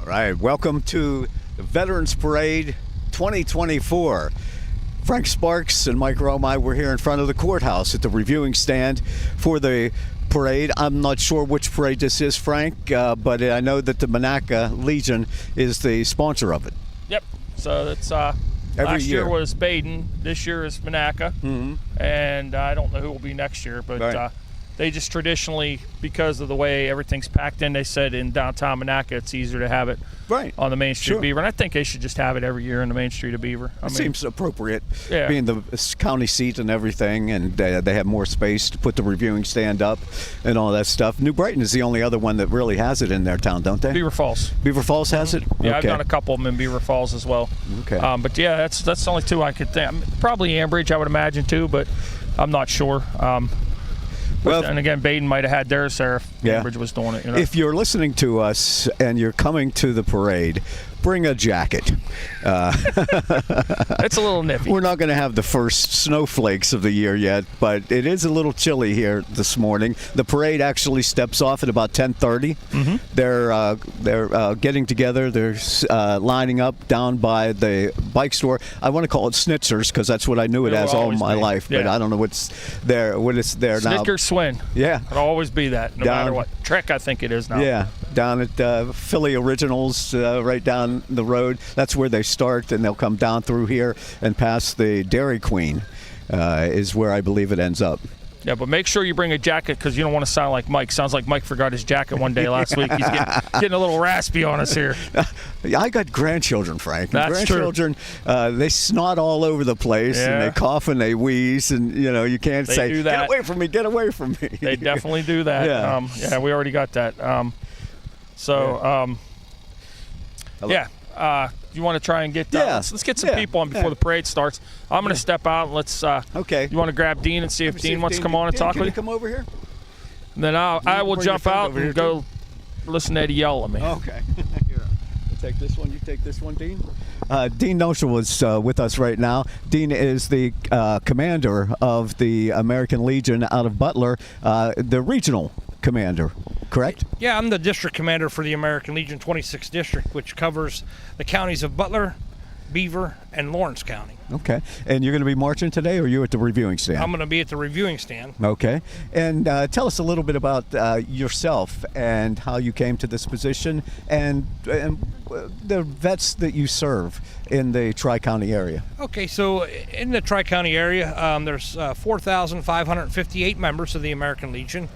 right, welcome to the Veterans Parade 2024. Frank Sparks and Mike Romai, we're here in front of the courthouse at the reviewing stand for the parade. I'm not sure which parade this is, Frank, but I know that the Monaca Legion is the sponsor of it. Yep, so that's last year was Baden, this year is Monaca, and I don't know who will be next year, but right. They just traditionally, because of the way everything's packed in, they said in downtown Monaca it's easier to have it right on the main street of Beaver, and I think they should just have it every year on the main street of Beaver. It seems appropriate, being the county seat and everything, and they have more space to put the reviewing stand up and all that stuff. New Brighton is the only other one that really has it in their town, don't they? Beaver Falls. Beaver Falls has it? Yeah, I've done a couple of them in Beaver Falls as well. Okay. But yeah, that's the only two I could think. Probably Ambridge, I would imagine too, but I'm not sure. Well, and again, Baden might have had theirs there if Ambridge was doing it. You know? If you're listening to us and you're coming to the parade, bring a jacket. It's a little nippy. We're not going to have the first snowflakes of the year yet, but it is a little chilly here this morning. The parade actually steps off at about 10:30. They're getting together. They're lining up down by the bike store. I want to call it Schnitzer's because that's what I knew it as all my life, but I don't know what's there. What it's there now? Snickers Swin. Yeah, it'll always be that, no matter what. Trek, I think it is now. Yeah, down at Philly Originals, right down the road. That's where they start, and they'll come down through here and past the Dairy Queen is where I believe it ends up. Yeah, but make sure you bring a jacket because you don't want to sound like Mike. Sounds like Mike forgot his jacket one day last week. He's getting a little raspy on us here. I got grandchildren, Frank. That's grandchildren, true. They snot all over the place, and they cough and they wheeze, and you can't say, "Get away from me! Get away from me!" They definitely do that. Yeah, we already got that. You want to try and get let's get some people on before the parade starts. I'm going to step out and let's okay. You want to grab Dean and see if Dean wants to come on and talk with you? Can you come over here? And then I will jump out and go listen to Eddie yell at me. Okay. Here, I'll take this one. You take this one, Dean. Dean Noshel was with us right now. Dean is the commander of the American Legion out of Butler, the regional commander, correct? Yeah, I'm the district commander for the American Legion 26th District, which covers the counties of Butler, Beaver, and Lawrence County. Okay. And you're going to be marching today, or are you at the reviewing stand? I'm going to be at the reviewing stand. Okay. And tell us a little bit about yourself and how you came to this position and the vets that you serve in the Tri-County area. Okay, so in the Tri-County area, there's 4,558 members of the American Legion.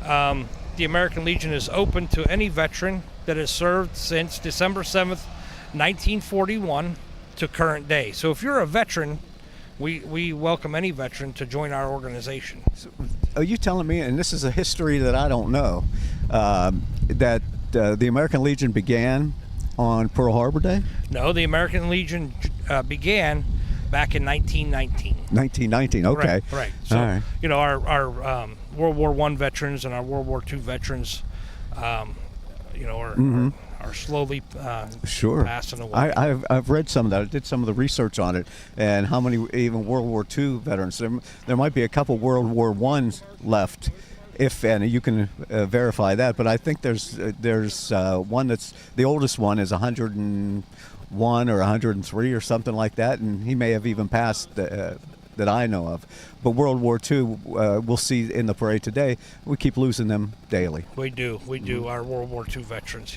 The American Legion is open to any veteran that has served since December 7th, 1941 to current day. So if you're a veteran, we welcome any veteran to join our organization. So, are you telling me, and this is a history that I don't know, that the American Legion began on Pearl Harbor Day? No, the American Legion began back in 1919. 1919, okay. Right. So, our World War I veterans and our World War II veterans, are slowly passing away. I've read some of that. I did some of the research on it, and how many even World War II veterans. There might be a couple World War I left, if any. You can verify that, but I think there's one that's the oldest one is 101 or 103 or something like that, and he may have even passed that I know of. But World War II, we'll see in the parade today, we keep losing them daily. We do, our World War II veterans,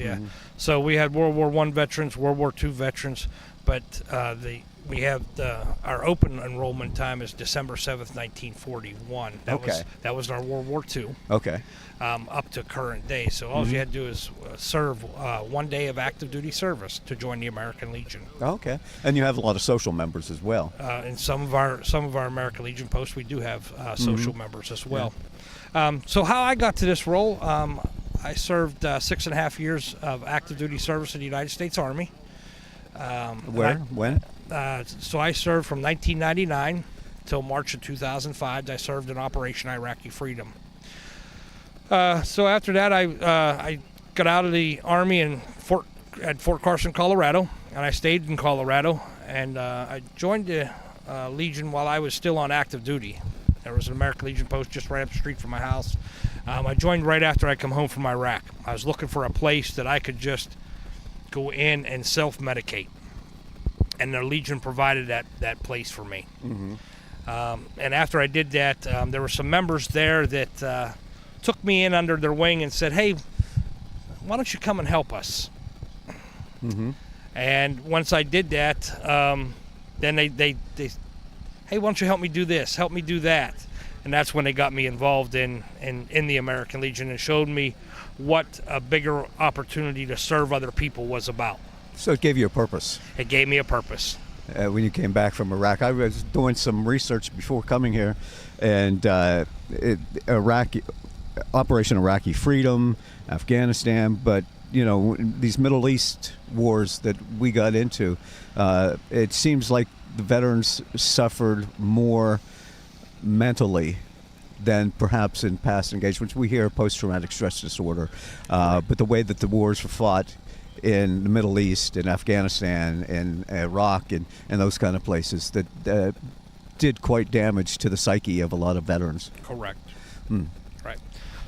So we had World War I veterans, World War II veterans, but we have our open enrollment time is December 7th, 1941. That was our World War II. Okay. Up to current day. So all you had to do is serve 1 day of active duty service to join the American Legion. Okay. And you have a lot of social members as well. In some of our American Legion posts, we do have social members as well. So how I got to this role, I served 6.5 years of active duty service in the United States Army. When? So I served from 1999 till March of 2005. I served in Operation Iraqi Freedom. So after that, I got out of the Army at Fort Carson, Colorado, and I stayed in Colorado. And I joined the Legion while I was still on active duty. There was an American Legion post just right up the street from my house. I joined right after I come home from Iraq. I was looking for a place that I could just go in and self-medicate. And the Legion provided that place for me. Mm-hmm. And after I did that, there were some members there that took me in under their wing and said, hey, why don't you come and help us? Mm-hmm. And once I did that, then they hey, why don't you help me do this, help me do that? And that's when they got me involved in the American Legion and showed me what a bigger opportunity to serve other people was about. So it gave you a purpose. It gave me a purpose. When you came back from Iraq, I was doing some research before coming here, and Operation Iraqi Freedom, Afghanistan, but these Middle East wars that we got into, it seems like the veterans suffered more mentally than perhaps in past engagements. We hear post-traumatic stress disorder, but the way that the wars were fought in the Middle East, in Afghanistan, in Iraq, and those kind of places that did quite damage to the psyche of a lot of veterans. Correct. Right.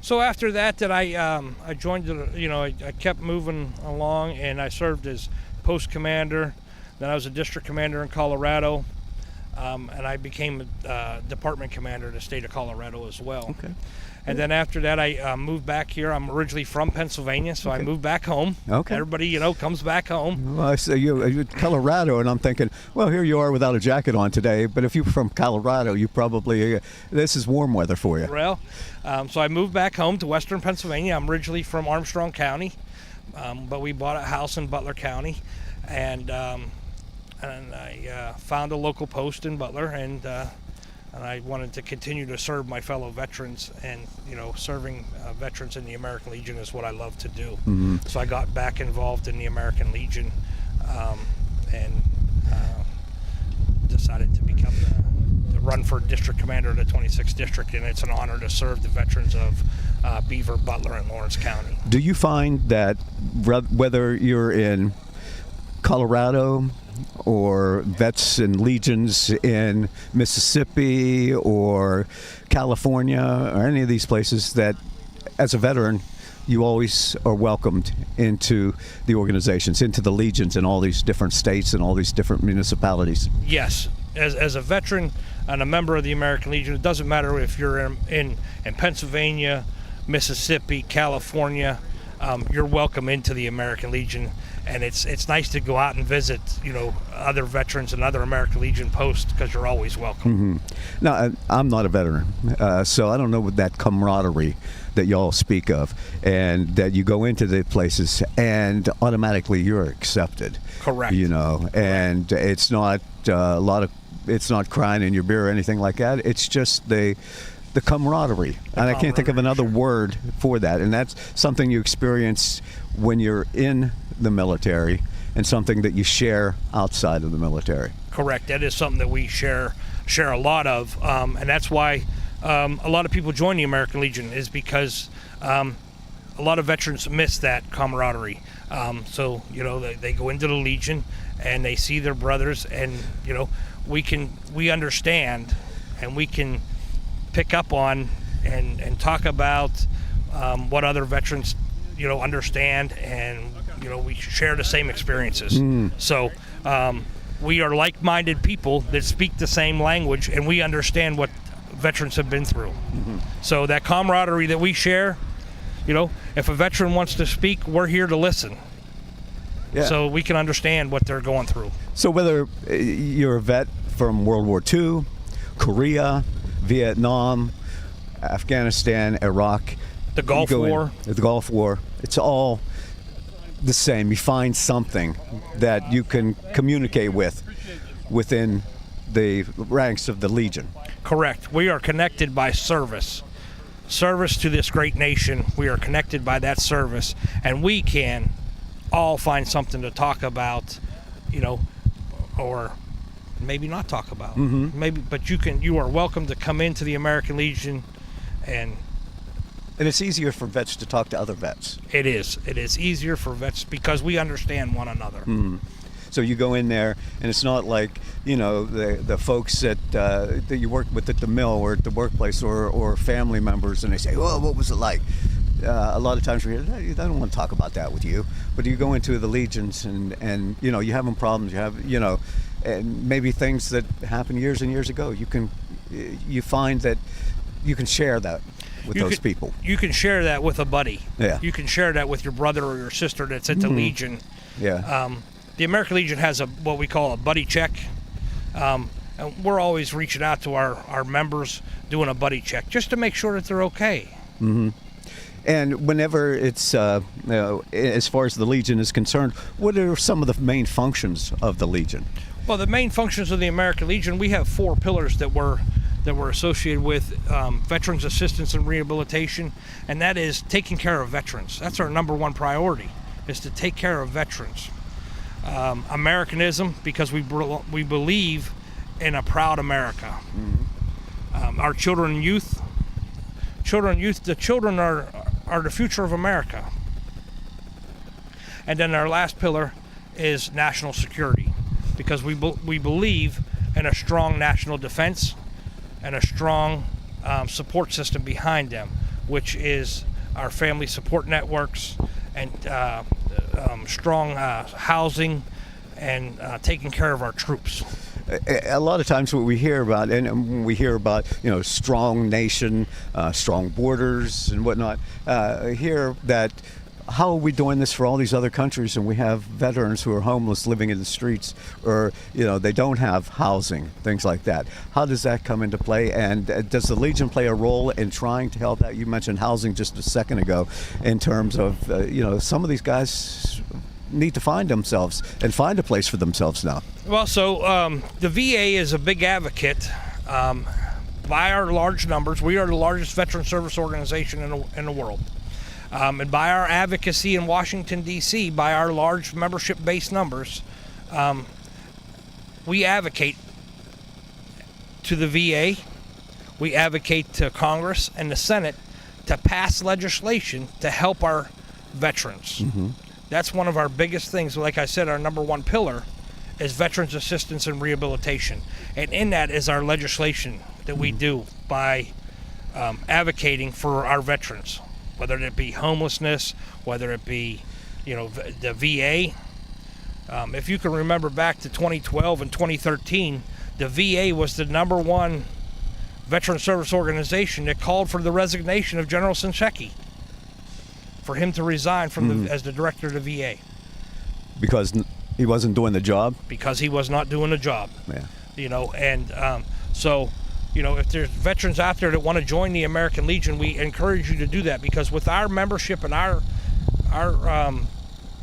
So after that, I joined I kept moving along, and I served as post commander. Then I was a district commander in Colorado, and I became a department commander in the state of Colorado as well. Okay. And then after that, I moved back here. I'm originally from Pennsylvania, so I moved back home. Okay. Everybody, comes back home. Well, I say you're Colorado, and I'm thinking, well, here you are without a jacket on today. But if you're from Colorado, you probably this is warm weather for you. Well, so I moved back home to Western Pennsylvania. I'm originally from Armstrong County, but we bought a house in Butler County, and I found a local post in Butler, and I wanted to continue to serve my fellow veterans, and serving veterans in the American Legion is what I love to do. Mm-hmm. So I got back involved in the American Legion, and decided to become the run for district commander of the 26th district, and it's an honor to serve the veterans of Beaver, Butler, and Lawrence County. Do you find that whether you're in Colorado or vets and legions in Mississippi or California or any of these places, that as a veteran you always are welcomed into the organizations, into the legions in all these different states and all these different municipalities? Yes. As a veteran and a member of the American Legion, it doesn't matter if you're in Pennsylvania, Mississippi, California, you're welcome into the American Legion. And it's nice to go out and visit, other veterans and other American Legion posts, because you're always welcome. Mm-hmm. Now, I'm not a veteran, so I don't know what that camaraderie that y'all speak of, and that you go into the places and automatically you're accepted. Correct. And it's not it's not crying in your beer or anything like that. It's just the camaraderie. And I can't think of another word for that. And that's something you experience when you're in the military, and something that you share outside of the military. Correct. That is something that we share a lot of, and that's why a lot of people join the American Legion, is because a lot of veterans miss that camaraderie. So they go into the Legion and they see their brothers, and we understand, and we can pick up on and talk about what other veterans understand, and we share the same experiences. So we are like-minded people that speak the same language, and we understand what veterans have been through. Mm-hmm. So that camaraderie that we share, if a veteran wants to speak, we're here to listen. Yeah. So we can understand what they're going through. So whether you're a vet from World War II, Korea, Vietnam, Afghanistan, Iraq, the Gulf War, it's all the same. You find something that you can communicate with within the ranks of the Legion. Correct. We are connected by service to this great nation. We are connected by that service, and we can all find something to talk about, or maybe not talk about. Mm-hmm. But you are welcome to come into the American Legion, and it's easier for vets to talk to other vets. It is easier for vets because we understand one another. Mm-hmm. So you go in there, and it's not like the folks that you work with at the mill or at the workplace or family members, and they say, "Oh, what was it like?" a lot of times we hear, I don't want to talk about that with you. But you go into the Legions and you know, you're having problems, you have, you know, and maybe things that happened years and years ago. You find that you can share that with those people. You can share that with a buddy. Yeah. You can share that with your brother or your sister that's at the Legion. Yeah. The American Legion has what we call a buddy check. And we're always reaching out to our members, doing a buddy check, just to make sure that they're okay. Mm-hmm. And whenever it's, you know, as far as the Legion is concerned, what are some of the main functions of the Legion? Well, the main functions of the American Legion, we have 4 pillars that we're associated with: veterans assistance and rehabilitation, and that is taking care of veterans. That's our number 1 priority, is to take care of veterans. Americanism, because we believe in a proud America. Mm-hmm. Our children and youth, the children are the future of America. And then our last pillar is national security, because we believe in a strong national defense and a strong support system behind them, which is our family support networks and strong housing and taking care of our troops. A lot of times what we hear about, and we hear about, you know, strong nation, strong borders and whatnot, hear that how are we doing this for all these other countries, and we have veterans who are homeless living in the streets, or, you know, they don't have housing, things like that. How does that come into play, and does the Legion play a role in trying to help that? You mentioned housing just a second ago, in terms of, you know, some of these guys need to find themselves and find a place for themselves now. Well, so the VA is a big advocate. By our large numbers, we are the largest veteran service organization in the world. And by our advocacy in Washington, D.C., by our large membership-based numbers, we advocate to the VA, we advocate to Congress and the Senate to pass legislation to help our veterans. Mm-hmm. That's one of our biggest things. Like I said, our number 1 pillar is veterans assistance and rehabilitation. And in that is our legislation that we do by advocating for our veterans, whether it be homelessness, whether it be, you know, the VA. If you can remember back to 2012 and 2013, the VA was the number 1 veteran service organization that called for the resignation of General Shinseki, for him to resign from as the director of the VA. Because he wasn't doing the job? Because he was not doing the job. Yeah. You know, and so, you know, if there's veterans out there that want to join the American Legion, we encourage you to do that, because with our membership and our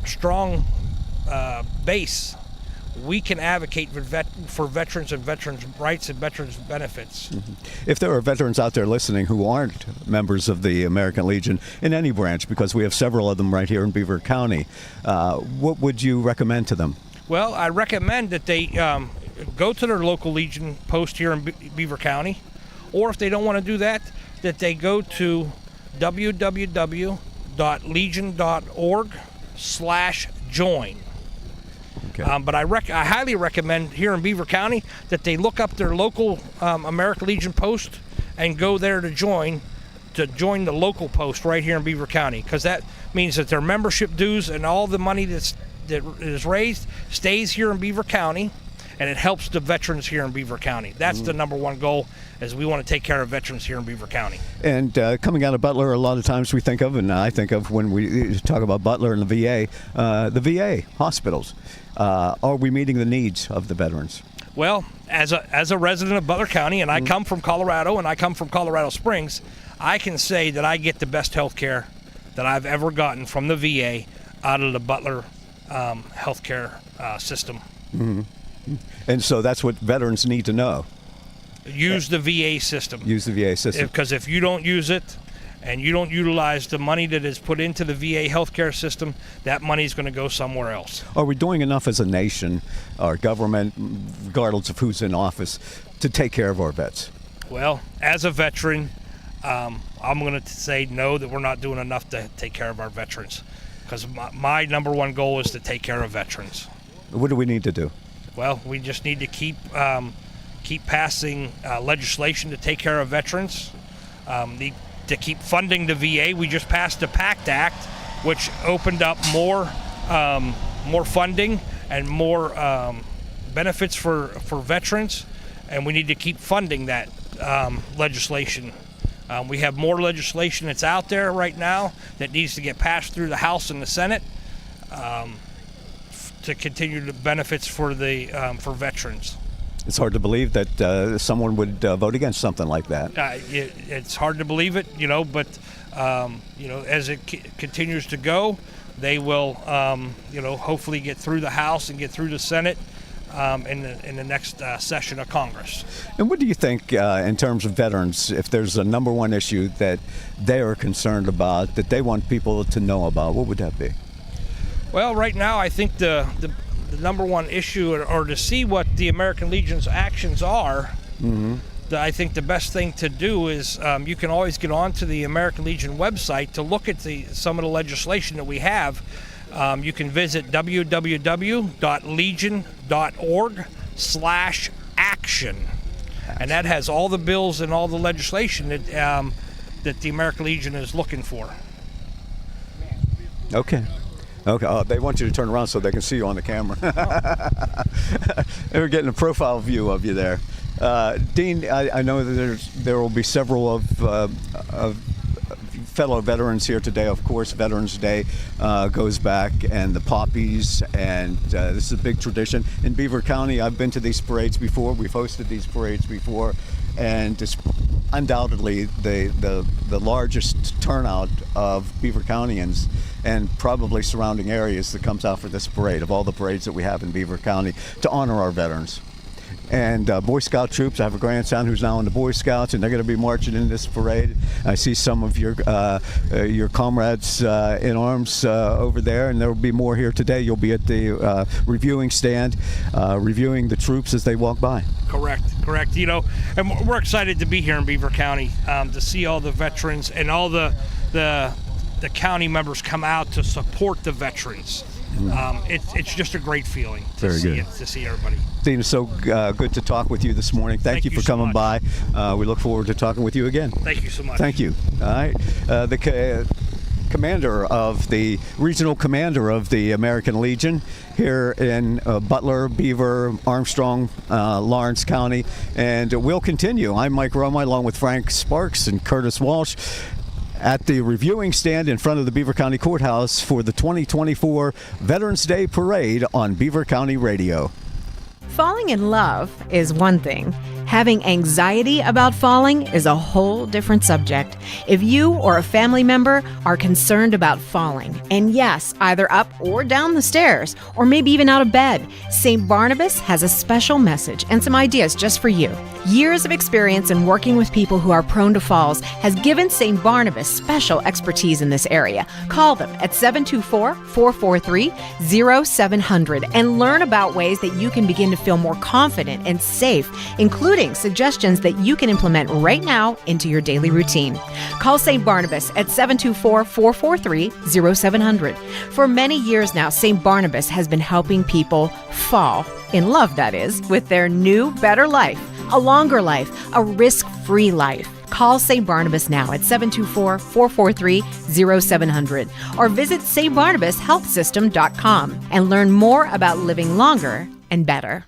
strong base, we can advocate for veterans and veterans' rights and veterans' benefits. Mm-hmm. If there are veterans out there listening who aren't members of the American Legion in any branch, because we have several of them right here in Beaver County, what would you recommend to them? Well, I recommend that they go to their local Legion post here in Beaver County, or if they don't want to do that, that they go to www.legion.org/join. Okay. But I highly recommend here in Beaver County that they look up their local American Legion post and go there to join the local post right here in Beaver County, because that means that their membership dues and all the money that is raised stays here in Beaver County, and it helps the veterans here in Beaver County. That's the number 1 goal, is we want to take care of veterans here in Beaver County. And coming out of Butler, a lot of times we think of, and I think of when we talk about Butler and the VA hospitals. Are we meeting the needs of the veterans? Well, as a resident of Butler County, and I come from Colorado, and I come from Colorado Springs, I can say that I get the best health care that I've ever gotten from the VA out of the Butler healthcare system. Mm-hmm. And so that's what veterans need to know. Use the VA system. Use the VA system. Because if you don't use it, and you don't utilize the money that is put into the VA healthcare system, that money is going to go somewhere else. Are we doing enough as a nation, our government, regardless of who's in office, to take care of our vets? Well, as a veteran, I'm going to say no, that we're not doing enough to take care of our veterans, because my number 1 goal is to take care of veterans. What do we need to do? Well, we just need to keep passing legislation to take care of veterans. to keep funding the VA. We just passed the PACT Act, which opened up more funding and more benefits for veterans, and we need to keep funding that legislation. We have more legislation that's out there right now that needs to get passed through the House and the Senate to continue the benefits for veterans. It's hard to believe that someone would vote against something like that. It's hard to believe it, but as it continues to go, they will, hopefully get through the House and get through the Senate in the next session of Congress. And what do you think in terms of veterans, if there's a number one issue that they are concerned about, that they want people to know about, what would that be? Well, right now I think the number one issue, or to see what the American Legion's actions are, I think the best thing to do is you can always get onto the American Legion website to look at some of the legislation that we have. You can visit www.legion.org/action, and that has all the bills and all the legislation that the American Legion is looking for. Okay. They want you to turn around so they can see you on the camera. They were getting a profile view of you there. Dean, I know that there will be several of fellow veterans here today. Of course, Veterans Day goes back, and the poppies, and this is a big tradition. In Beaver County, I've been to these parades before. We've hosted these parades before, and it's undoubtedly the largest turnout of Beaver Countyans and probably surrounding areas that comes out for this parade, of all the parades that we have in Beaver County, to honor our veterans. And Boy Scout troops, I have a grandson who's now in the Boy Scouts, and they're going to be marching in this parade. I see some of your comrades in arms over there, and there will be more here today. You'll be at the reviewing stand, reviewing the troops as they walk by. Correct. And we're excited to be here in Beaver County to see all the veterans and all the county members come out to support the veterans. It's just a great feeling to see everybody. Dean, it's so good to talk with you this morning. Thank you for coming by. We look forward to talking with you again. Thank you so much. Thank you. All right. The regional commander of the American Legion here in Butler, Beaver, Armstrong, Lawrence County. And we'll continue. I'm Mike Roma, along with Frank Sparks and Curtis Walsh, at the reviewing stand in front of the Beaver County Courthouse for the 2024 Veterans Day Parade on Beaver County Radio. Falling in love is one thing. Having anxiety about falling is a whole different subject. If you or a family member are concerned about falling, and yes, either up or down the stairs, or maybe even out of bed, St. Barnabas has a special message and some ideas just for you. Years of experience in working with people who are prone to falls has given St. Barnabas special expertise in this area. Call them at 724-443-0700 and learn about ways that you can begin to feel more confident and safe, including suggestions that you can implement right now into your daily routine. Call St. Barnabas at 724-443-0700. For many years now, St. Barnabas has been helping people fall in love, that is, with their new, better life, a longer life, a risk-free life. Call St. Barnabas now at 724-443-0700 or visit stbarnabashealthsystem.com and learn more about living longer and better.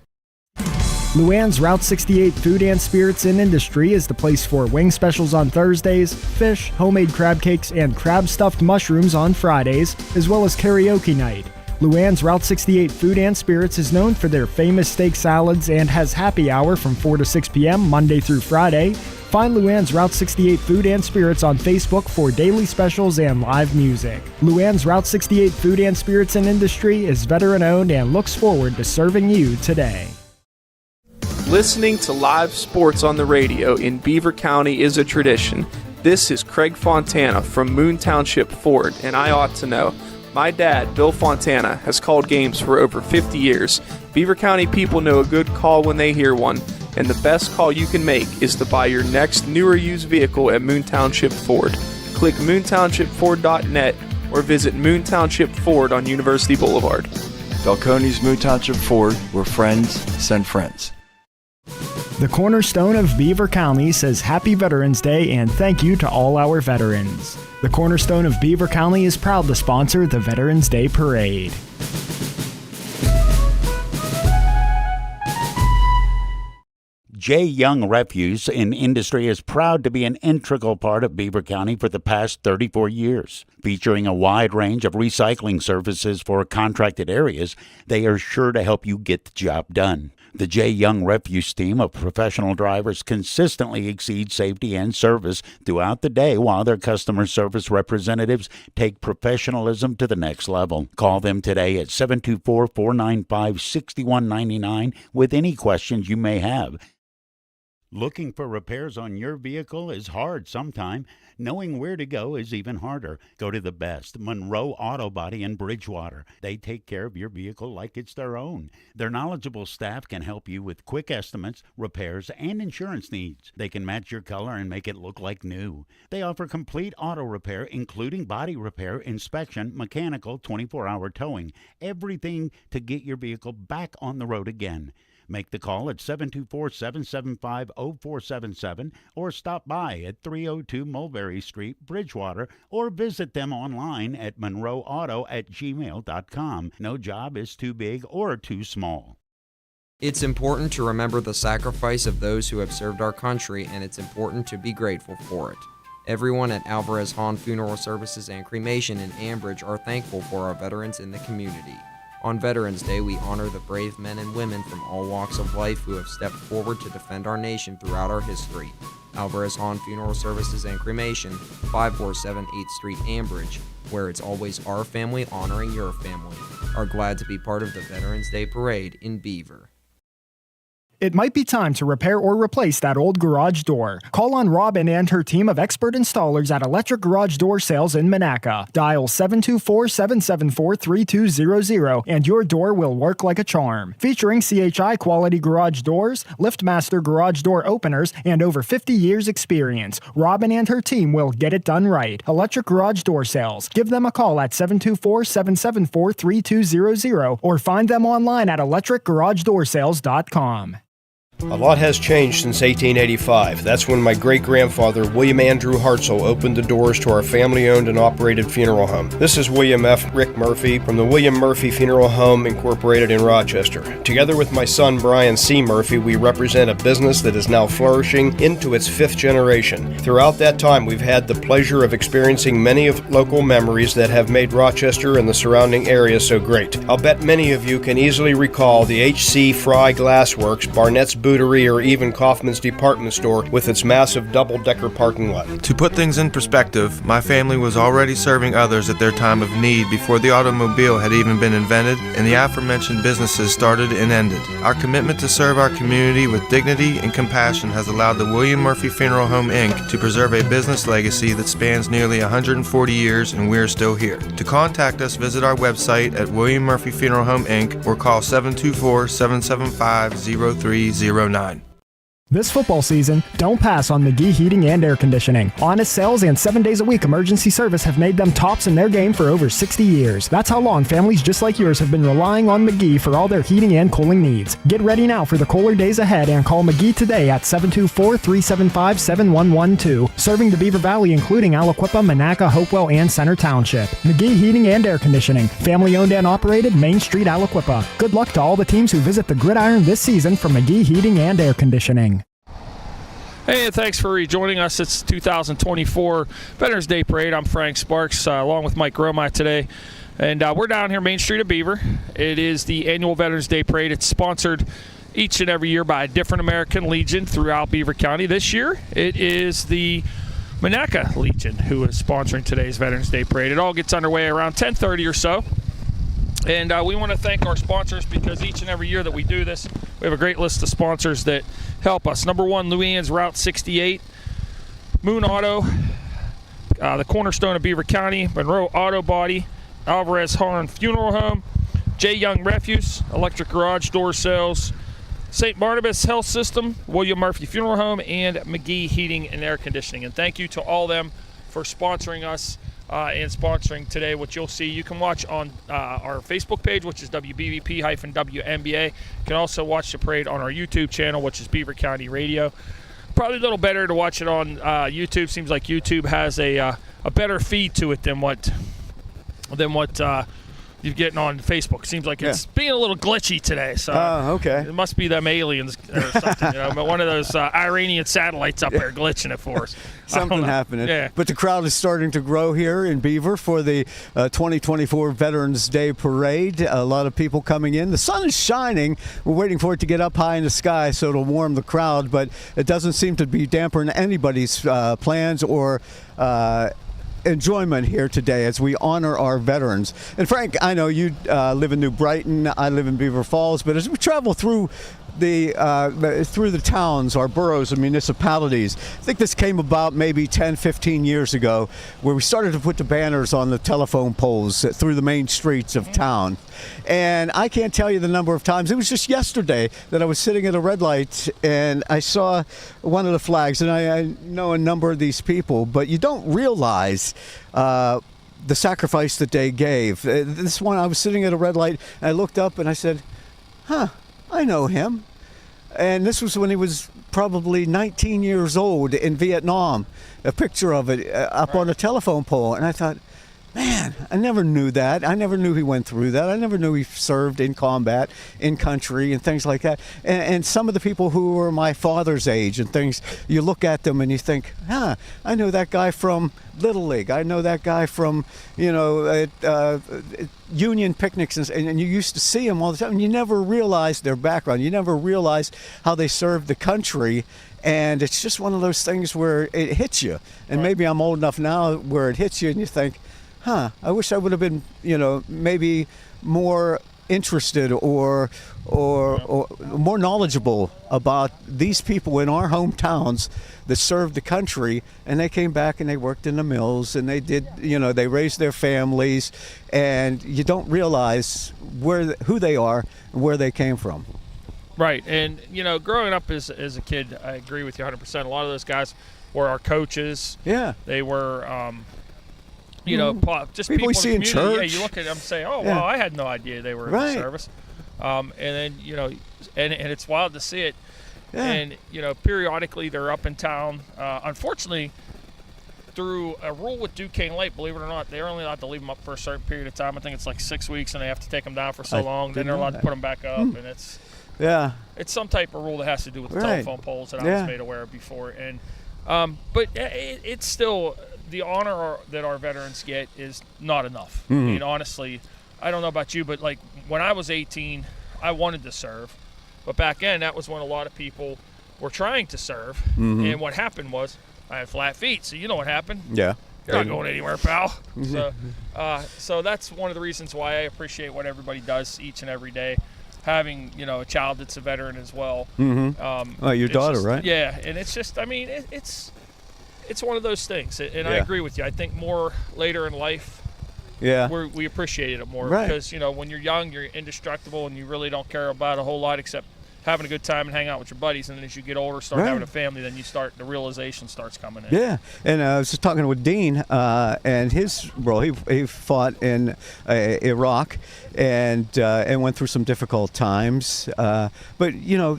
Luann's Route 68 Food and Spirits and Industry is the place for wing specials on Thursdays, fish, homemade crab cakes, and crab-stuffed mushrooms on Fridays, as well as karaoke night. Luann's Route 68 Food and Spirits is known for their famous steak salads and has happy hour from 4 to 6 p.m. Monday through Friday. Find Luann's Route 68 Food and Spirits on Facebook for daily specials and live music. Luann's Route 68 Food and Spirits and Industry is veteran-owned and looks forward to serving you today. Listening to live sports on the radio in Beaver County is a tradition. This is Craig Fontana from Moon Township Ford, and I ought to know. My dad, Bill Fontana, has called games for over 50 years. Beaver County people know a good call when they hear one, and the best call you can make is to buy your next new or used vehicle at Moon Township Ford. Click moontownshipford.net or visit Moon Township Ford on University Boulevard. Belconi's Moon Township Ford, where friends send friends. The Cornerstone of Beaver County says Happy Veterans Day and thank you to all our veterans. The Cornerstone of Beaver County is proud to sponsor the Veterans Day Parade. J. Young Refuse in Industry is proud to be an integral part of Beaver County for the past 34 years. Featuring a wide range of recycling services for contracted areas, they are sure to help you get the job done. The J. Young Refuse team of professional drivers consistently exceeds safety and service throughout the day while their customer service representatives take professionalism to the next level. Call them today at 724-495-6199 with any questions you may have. Looking for repairs on your vehicle is hard sometimes. Knowing where to go is even harder. Go to the best, Monroe Auto Body in Bridgewater. They take care of your vehicle like it's their own. Their knowledgeable staff can help you with quick estimates, repairs, and insurance needs. They can match your color and make it look like new. They offer complete auto repair, including body repair, inspection, mechanical, 24-hour towing. Everything to get your vehicle back on the road again. Make the call at 724-775-0477 or stop by at 302 Mulberry Street, Bridgewater, or visit them online at monroeauto@gmail.com. No job is too big or too small. It's important to remember the sacrifice of those who have served our country, and it's important to be grateful for it. Everyone at Alvarez Hahn Funeral Services and Cremation in Ambridge are thankful for our veterans in the community. On Veterans Day, we honor the brave men and women from all walks of life who have stepped forward to defend our nation throughout our history. Alvarez Hahn Funeral Services and Cremation, 547 8th Street, Ambridge, where it's always our family honoring your family, are glad to be part of the Veterans Day Parade in Beaver. It might be time to repair or replace that old garage door. Call on Robin and her team of expert installers at Electric Garage Door Sales in Monaca. Dial 724-774-3200 and your door will work like a charm. Featuring CHI quality garage doors, LiftMaster garage door openers, and over 50 years experience, Robin and her team will get it done right. Electric Garage Door Sales. Give them a call at 724-774-3200 or find them online at electricgaragedoorsales.com. A lot has changed since 1885. That's when my great-grandfather, William Andrew Hartzell, opened the doors to our family-owned and operated funeral home. This is William F. Rick Murphy from the William Murphy Funeral Home Incorporated in Rochester. Together with my son, Brian C. Murphy, we represent a business that is now flourishing into its 5th generation. Throughout that time, we've had the pleasure of experiencing many of local memories that have made Rochester and the surrounding area so great. I'll bet many of you can easily recall the H.C. Fry Glassworks, Barnett's Bootery, or even Kaufman's Department Store with its massive double-decker parking lot. To put things in perspective, my family was already serving others at their time of need before the automobile had even been invented and the aforementioned businesses started and ended. Our commitment to serve our community with dignity and compassion has allowed the William Murphy Funeral Home, Inc. to preserve a business legacy that spans nearly 140 years, and we're still here. To contact us, visit our website at William Murphy Funeral Home, Inc. or call 724-775-0309. This football season, don't pass on McGee Heating and Air Conditioning. Honest sales and 7 days a week emergency service have made them tops in their game for over 60 years. That's how long families just like yours have been relying on McGee for all their heating and cooling needs. Get ready now for the cooler days ahead and call McGee today at 724-375-7112. Serving the Beaver Valley, including Aliquippa, Monaca, Hopewell, and Center Township. McGee Heating and Air Conditioning. Family owned and operated, Main Street, Aliquippa. Good luck to all the teams who visit the Gridiron this season from McGee Heating and Air Conditioning. Hey, and thanks for rejoining us. It's 2024 Veterans Day Parade. I'm Frank Sparks, along with Mike Gromite today. And we're down here Main Street of Beaver. It is the annual Veterans Day Parade. It's sponsored each and every year by a different American Legion throughout Beaver County. This year, it is the Monaca Legion who is sponsoring today's Veterans Day Parade. It all gets underway around 10:30 or so. And we want to thank our sponsors because each and every year that we do this, we have a great list of sponsors that help us. Number one, Luann's Route 68, Moon Auto, the Cornerstone of Beaver County, Monroe Auto Body, Alvarez Hahn Funeral Home, J. Young Refuse, Electric Garage Door Sales, St. Barnabas Health System, William Murphy Funeral Home, and McGee Heating and Air Conditioning. And thank you to all of them for sponsoring us and sponsoring today. What you'll see, you can watch on our Facebook page, which is WBVP-WNBA. You can also watch the parade on our YouTube channel, which is Beaver County Radio. Probably a little better to watch it on YouTube. Seems like YouTube has a better feed to it than what you're getting on Facebook. Seems like it's being a little glitchy today. So okay. It must be them aliens or something. One of those Iranian satellites up there glitching it for us. Something happening. Yeah. But the crowd is starting to grow here in Beaver for the 2024 Veterans Day Parade. A lot of people coming in. The sun is shining. We're waiting for it to get up high in the sky so it'll warm the crowd, but it doesn't seem to be dampening anybody's plans or enjoyment here today as we honor our veterans. And Frank, I know you live in New Brighton, I live in Beaver Falls, but as we travel through the towns, our boroughs and municipalities, I think this came about maybe 10, 15 years ago, where we started to put the banners on the telephone poles through the main streets of town. And I can't tell you the number of times. It was just yesterday that I was sitting at a red light and I saw one of the flags, and I know a number of these people, but you don't realize the sacrifice that they gave. This one, I was sitting at a red light and I looked up and I said, I know him. And this was when he was probably 19 years old in Vietnam. A picture of it up on a telephone pole. And I thought, man, I never knew that. I never knew he went through that. I never knew he served in combat, in country, and things like that. And some of the people who were my father's age and things, you look at them and you think, I know that guy from Little League. I know that guy from, union picnics, and you used to see them all the time. And you never realized their background. You never realized how they served the country. And it's just one of those things where it hits you. And maybe I'm old enough now where it hits you and you think, I wish I would have been, maybe more interested or more knowledgeable about these people in our hometowns that served the country, and they came back and they worked in the mills and they did, they raised their families, and you don't realize who they are and where they came from. Right, and growing up as a kid, I agree with you 100%. A lot of those guys were our coaches. Yeah, they were. Just people you see in church. Yeah, you look at them and say, wow, I had no idea they were in the service. And then, and it's wild to see it. Yeah. And, periodically they're up in town. Unfortunately, through a rule with Duquesne Light, believe it or not, they're only allowed to leave them up for a certain period of time. I think it's like 6 weeks, and they have to take them down for so long. Then they're allowed to put them back up, and it's some type of rule that has to do with the telephone poles that I was made aware of before. And but it's still, the honor that our veterans get is not enough. I mean, honestly, I don't know about you, but like when I was 18, I wanted to serve. But back then, that was when a lot of people were trying to serve. And what happened was I had flat feet. So you know what happened? Yeah. You're not going anywhere, pal. So that's one of the reasons why I appreciate what everybody does each and every day. Having, a child that's a veteran as well. Your daughter, right? Yeah, and it's just, it's one of those things. And I agree with you. I think more later in life, we appreciate it more. Because, when you're young, you're indestructible and you really don't care about a whole lot except having a good time and hang out with your buddies. And then as you get older, start having a family, then the realization starts coming in. Yeah, and I was just talking with Dean and his role. He fought in Iraq and went through some difficult times. But,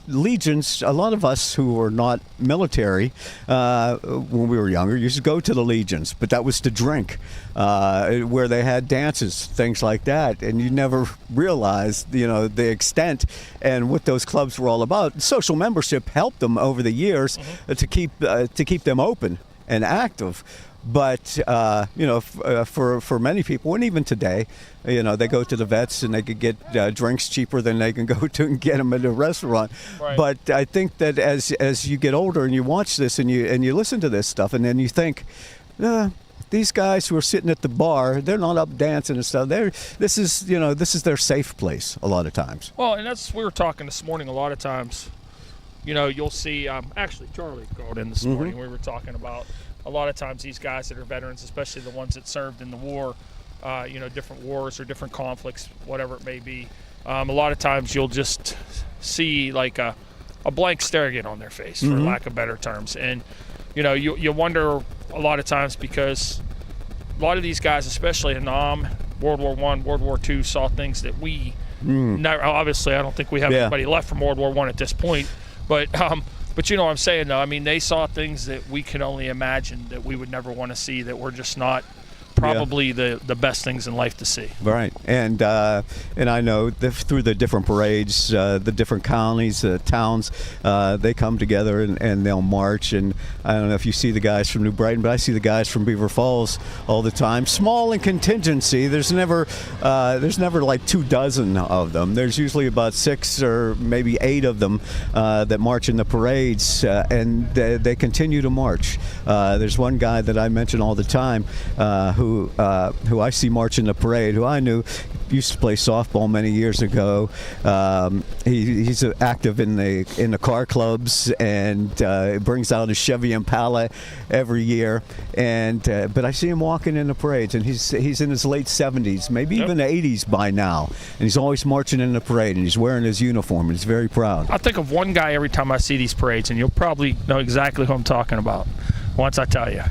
legions, a lot of us who were not military when we were younger used to go to the legions, but that was to drink, where they had dances, things like that. And you never realized, the extent and what those clubs were all about. Social membership helped them over the years to keep them open and active. But for many people, and even today, they go to the vets and they could get drinks cheaper than they can go to and get them at a restaurant. Right. But I think that as you get older and you watch this and you listen to this stuff, and then you think, these guys who are sitting at the bar, they're not up dancing and stuff. This is their safe place a lot of times. Well, and we were talking this morning. A lot of times, you'll see. Actually, Charlie called in this morning. We were talking about a lot of times these guys that are veterans, especially the ones that served in the war, different wars or different conflicts, whatever it may be. A lot of times you'll just see like a blank stare again on their face, for lack of better terms, and you wonder a lot of times because a lot of these guys, especially in Nam, World War I, World War II, saw things that we never, obviously I don't think we have anybody left from World War I at this point, but you know what I'm saying, though. I mean, they saw things that we can only imagine that we would never want to see, that we're just not probably the best things in life to see. Right, and I know through the different parades, the different counties, towns, they come together and they'll march. And I don't know if you see the guys from New Brighton, but I see the guys from Beaver Falls all the time. Small in contingency. There's never like 24 of them. There's usually about 6 or maybe 8 of them that march in the parades, and they continue to march. There's one guy that I mention all the time who I see marching the parade, who I knew used to play softball many years ago. He's active in the car clubs, and brings out a Chevy Impala every year. And but I see him walking in the parades, and he's in his late 70s, maybe even 80s by now, and he's always marching in the parade, and he's wearing his uniform, and he's very proud. I think of one guy every time I see these parades, and you'll probably know exactly who I'm talking about once I tell you.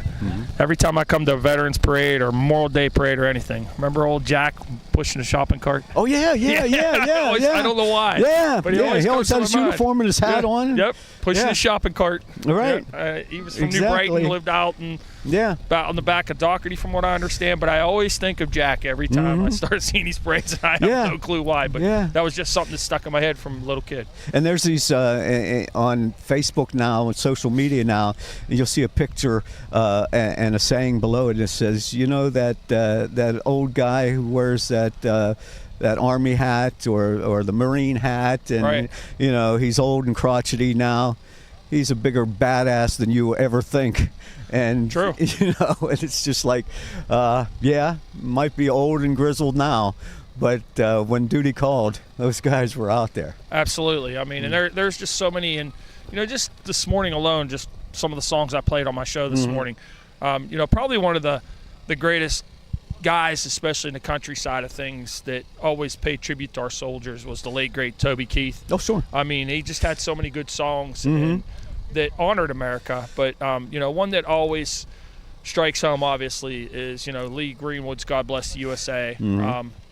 Every time I come to a Veterans Parade or Memorial Day Parade or anything, remember old Jack pushing the shopping cart? Oh, yeah. I don't know why. Yeah, but he always had his uniform and his hat on. Yep, pushing the shopping cart. Right. He was from New Brighton, lived out in about on the back of Doherty, from what I understand. But I always think of Jack every time I start seeing these parades, and I have no clue why. But that was just something that stuck in my head from a little kid. And there's these on Facebook now and social media now, you'll see a picture and a saying below it, and it says, you know, that old guy who wears that Army hat or the Marine hat, and you know, he's old and crotchety now. He's a bigger badass than you ever think. And true. You know, and it's just like, might be old and grizzled now, but when duty called, those guys were out there. Absolutely. I mean, and there's just so many, and you know, just this morning alone, just some of the songs I played on my show this morning. You know, probably one of the greatest guys, especially in the countryside of things, that always paid tribute to our soldiers was the late great Toby Keith. Oh, sure. I mean, he just had so many good songs and that honored America. But you know, one that always strikes home, obviously, is, you know, Lee Greenwood's "God Bless the USA."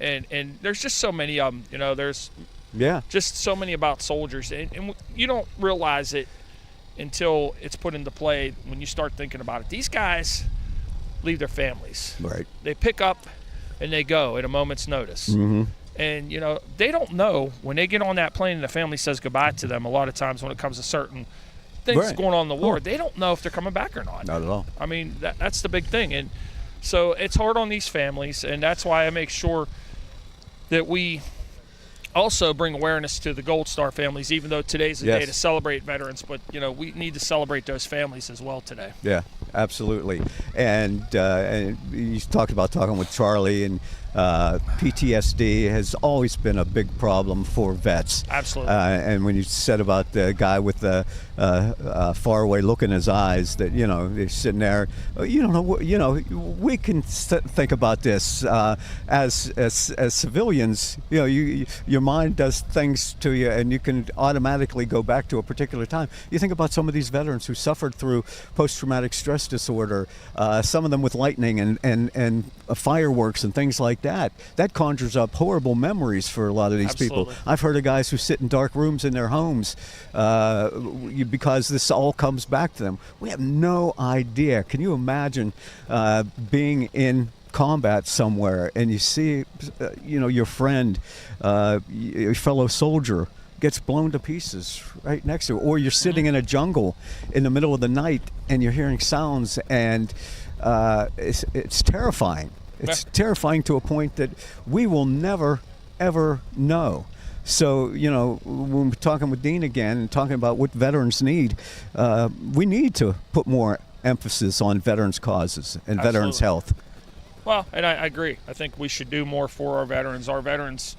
And there's just so many of them. You know, there's just so many about soldiers, and you don't realize it until it's put into play when you start thinking about it. These guys leave their families. Right. They pick up and they go at a moment's notice. And, you know, they don't know when they get on that plane and the family says goodbye to them. A lot of times when it comes to certain things going on in the war, they don't know if they're coming back or not. Not at all. I mean, that's the big thing. And so it's hard on these families, and that's why I make sure that we also bring awareness to the Gold Star families, even though today's a day to celebrate veterans. But, you know, we need to celebrate those families as well today. Yeah, absolutely. And you talked about talking with Charlie, and PTSD has always been a big problem for vets. Absolutely. And when you said about the guy with the faraway look in his eyes, that, you know, he's sitting there, you don't know, you know, we can think about this as civilians. You know, your mind does things to you, and you can automatically go back to a particular time. You think about some of these veterans who suffered through post-traumatic stress disorder, some of them with lightning and fireworks and things like that. That conjures up horrible memories for a lot of these people. I've heard of guys who sit in dark rooms in their homes because this all comes back to them. We have no idea. Can you imagine being in combat somewhere and you see, you know, your friend, your fellow soldier gets blown to pieces right next to you, or you're sitting in a jungle in the middle of the night and you're hearing sounds, and it's terrifying. It's terrifying to a point that we will never, ever know. So, you know, when we're talking with Dean again and talking about what veterans need, we need to put more emphasis on veterans' causes and veterans' health. Well, and I agree. I think we should do more for our veterans. Our veterans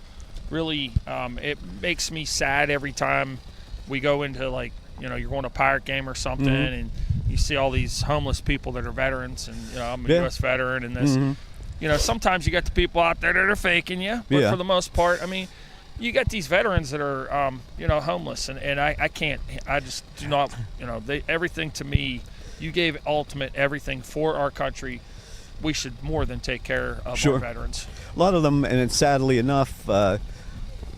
really, it makes me sad every time we go into, like, you know, you're going to a Pirate game or something, and you see all these homeless people that are veterans, and, you know, I'm a U.S. veteran, and this, you know, sometimes you get the people out there that are faking you, but for the most part, I mean, you got these veterans that are, you know, homeless, and I can't, I just do not, you know, everything to me, you gave ultimate everything for our country, we should more than take care of Sure. our veterans. A lot of them, and sadly enough,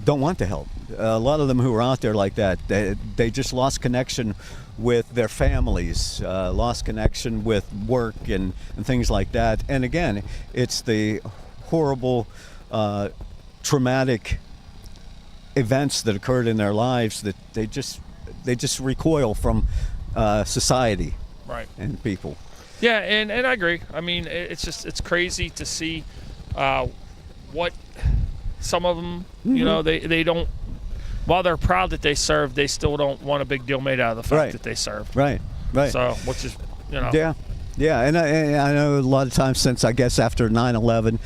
don't want to help. A lot of them who are out there like that, they just lost connection with their families, lost connection with work and things like that. And again, it's the horrible, traumatic events that occurred in their lives that they just recoil from society, right, and people. Yeah, and I agree. I mean, it's crazy to see what some of them, you know, they don't, while they're proud that they served, they still don't want a big deal made out of the fact that they served. Right. So, which is, you know. Yeah, and I know a lot of times since, I guess, after 9/11,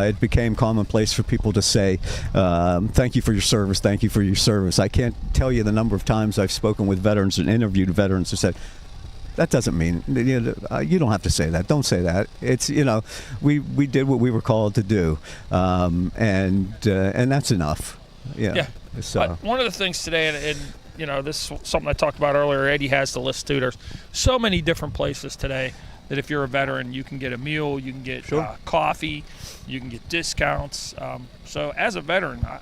it became commonplace for people to say, thank you for your service, thank you for your service. I can't tell you the number of times I've spoken with veterans and interviewed veterans who said, that doesn't mean, you don't have to say that. Don't say that. It's, we did what we were called to do, and that's enough. Yeah. So. But one of the things today, and this is something I talked about earlier, Eddie has the list too. There's so many different places today that if you're a veteran, you can get a meal, you can get coffee, you can get discounts. So as a veteran, I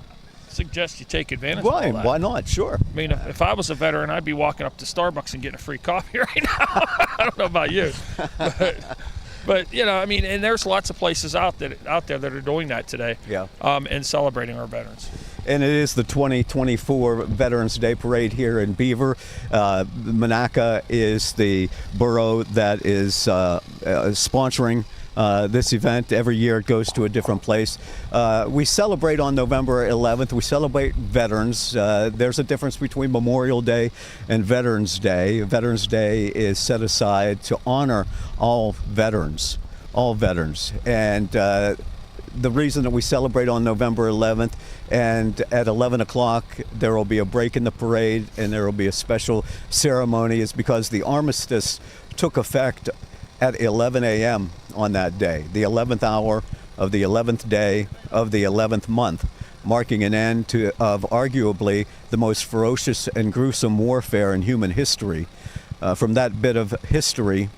suggest you take advantage of all that. Why not? Sure. I mean, if I was a veteran, I'd be walking up to Starbucks and getting a free coffee right now. I don't know about you. But I mean, and there's lots of places out there that are doing that today. Yeah. And celebrating our veterans. And it is the 2024 Veterans Day Parade here in Beaver. Monaca is the borough that is sponsoring this event. Every year it goes to a different place. We celebrate on November 11th. We celebrate veterans. There's a difference between Memorial Day and Veterans Day. Veterans Day is set aside to honor all veterans. And the reason that we celebrate on November 11th, and at 11 o'clock there will be a break in the parade and there will be a special ceremony, is because the armistice took effect at 11 a.m. on that day, the 11th hour of the 11th day of the 11th month, marking an end of arguably the most ferocious and gruesome warfare in human history. From that bit of history,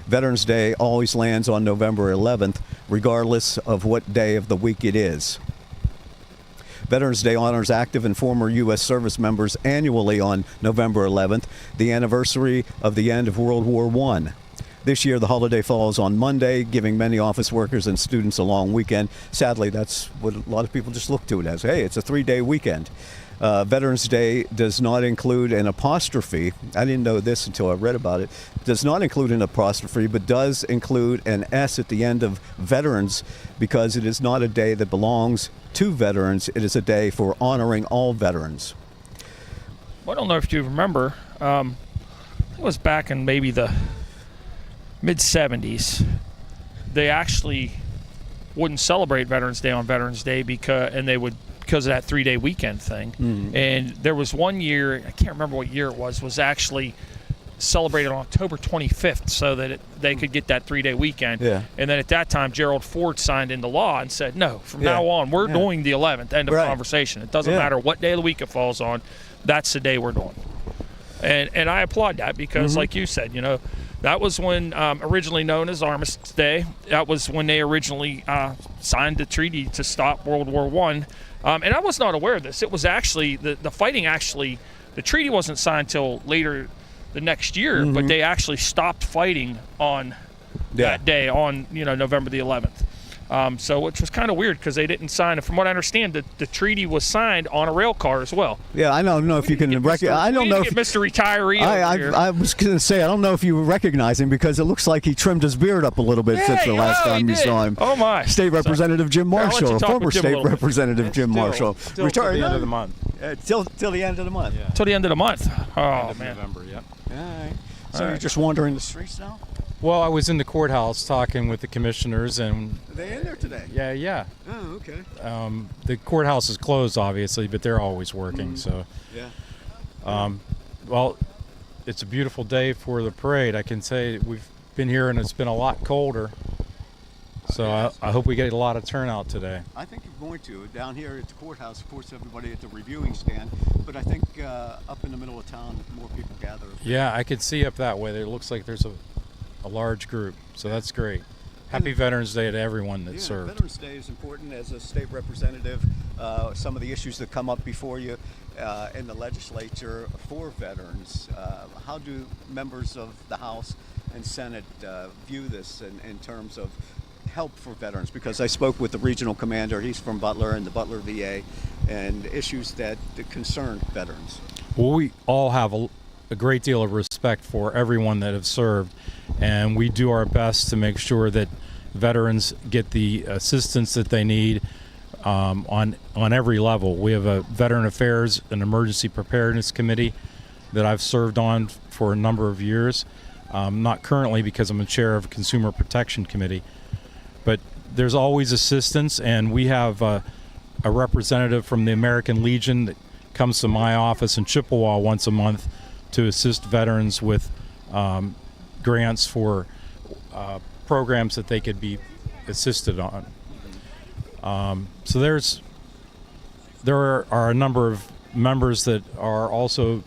Veterans Day always lands on November 11th, regardless of what day of the week it is. Veterans Day honors active and former U.S. service members annually on November 11th, the anniversary of the end of World War I. This year, the holiday falls on Monday, giving many office workers and students a long weekend. Sadly, that's what a lot of people just look to it as. Hey, it's a 3-day weekend. Veterans Day does not include an apostrophe. I didn't know this until I read about it. Does not include an apostrophe, but does include an S at the end of veterans, because it is not a day that belongs to veterans. It is a day for honoring all veterans. Well, I don't know if you remember. It was back in maybe the mid-'70s. They actually wouldn't celebrate Veterans Day on Veterans Day because of that 3-day weekend thing. And there was one year, I can't remember what year it was actually celebrated on October 25th so that they could get that 3-day weekend. Yeah. And then at that time, Gerald Ford signed into law and said, no, from now on, we're doing the 11th, end of conversation. It doesn't matter what day of the week it falls on, that's the day we're doing. And I applaud that because, like you said, that was when, originally known as Armistice Day, that was when they originally signed the treaty to stop World War I. And I was not aware of this. It was actually, the fighting actually, the treaty wasn't signed till later the next year, but they actually stopped fighting on that day, on November the 11th. So which was kind of weird because they didn't sign it. From what I understand, the treaty was signed on a rail car as well. Yeah, I don't know if you can recognize. I don't know if Mr. Retiree. I was going to say I don't know if you recognize him because it looks like he trimmed his beard up a little bit since the last time you saw him. Oh my! State Representative Jim Marshall, former State Representative Jim Marshall, retired till the end of the month. Till the end of the month. Yeah. Till the end of the month. Oh end man. of November. Yep. All right. So you're just wandering the streets now? Well, I was in the courthouse talking with the commissioners, and Are they in there today? yeah. Oh, okay. The courthouse is closed, obviously, but they're always working. So, yeah. Well, it's a beautiful day for the parade. I can say we've been here, and it's been a lot colder. So I hope we get a lot of turnout today. I think you're going to. Down here at the courthouse, of course, everybody at the reviewing stand. But I think up in the middle of town, more people gather. Yeah, I could see up that way. It looks like there's a large group, so that's great. Happy Veterans Day to everyone that served. Veterans Day is important. As a state representative, some of the issues that come up before you in the legislature for veterans, how do members of the House and Senate view this in terms of help for veterans? Because I spoke with the regional commander, he's from Butler and the Butler VA, and issues that concern veterans. Well, we all have a great deal of respect for everyone that have served, and we do our best to make sure that veterans get the assistance that they need on every level. We have a Veteran Affairs and Emergency Preparedness Committee that I've served on for a number of years. Not currently because I'm a chair of Consumer Protection Committee, but there's always assistance, and we have a representative from the American Legion that comes to my office in Chippewa once a month to assist veterans with grants for programs that they could be assisted on. So there are a number of members that are also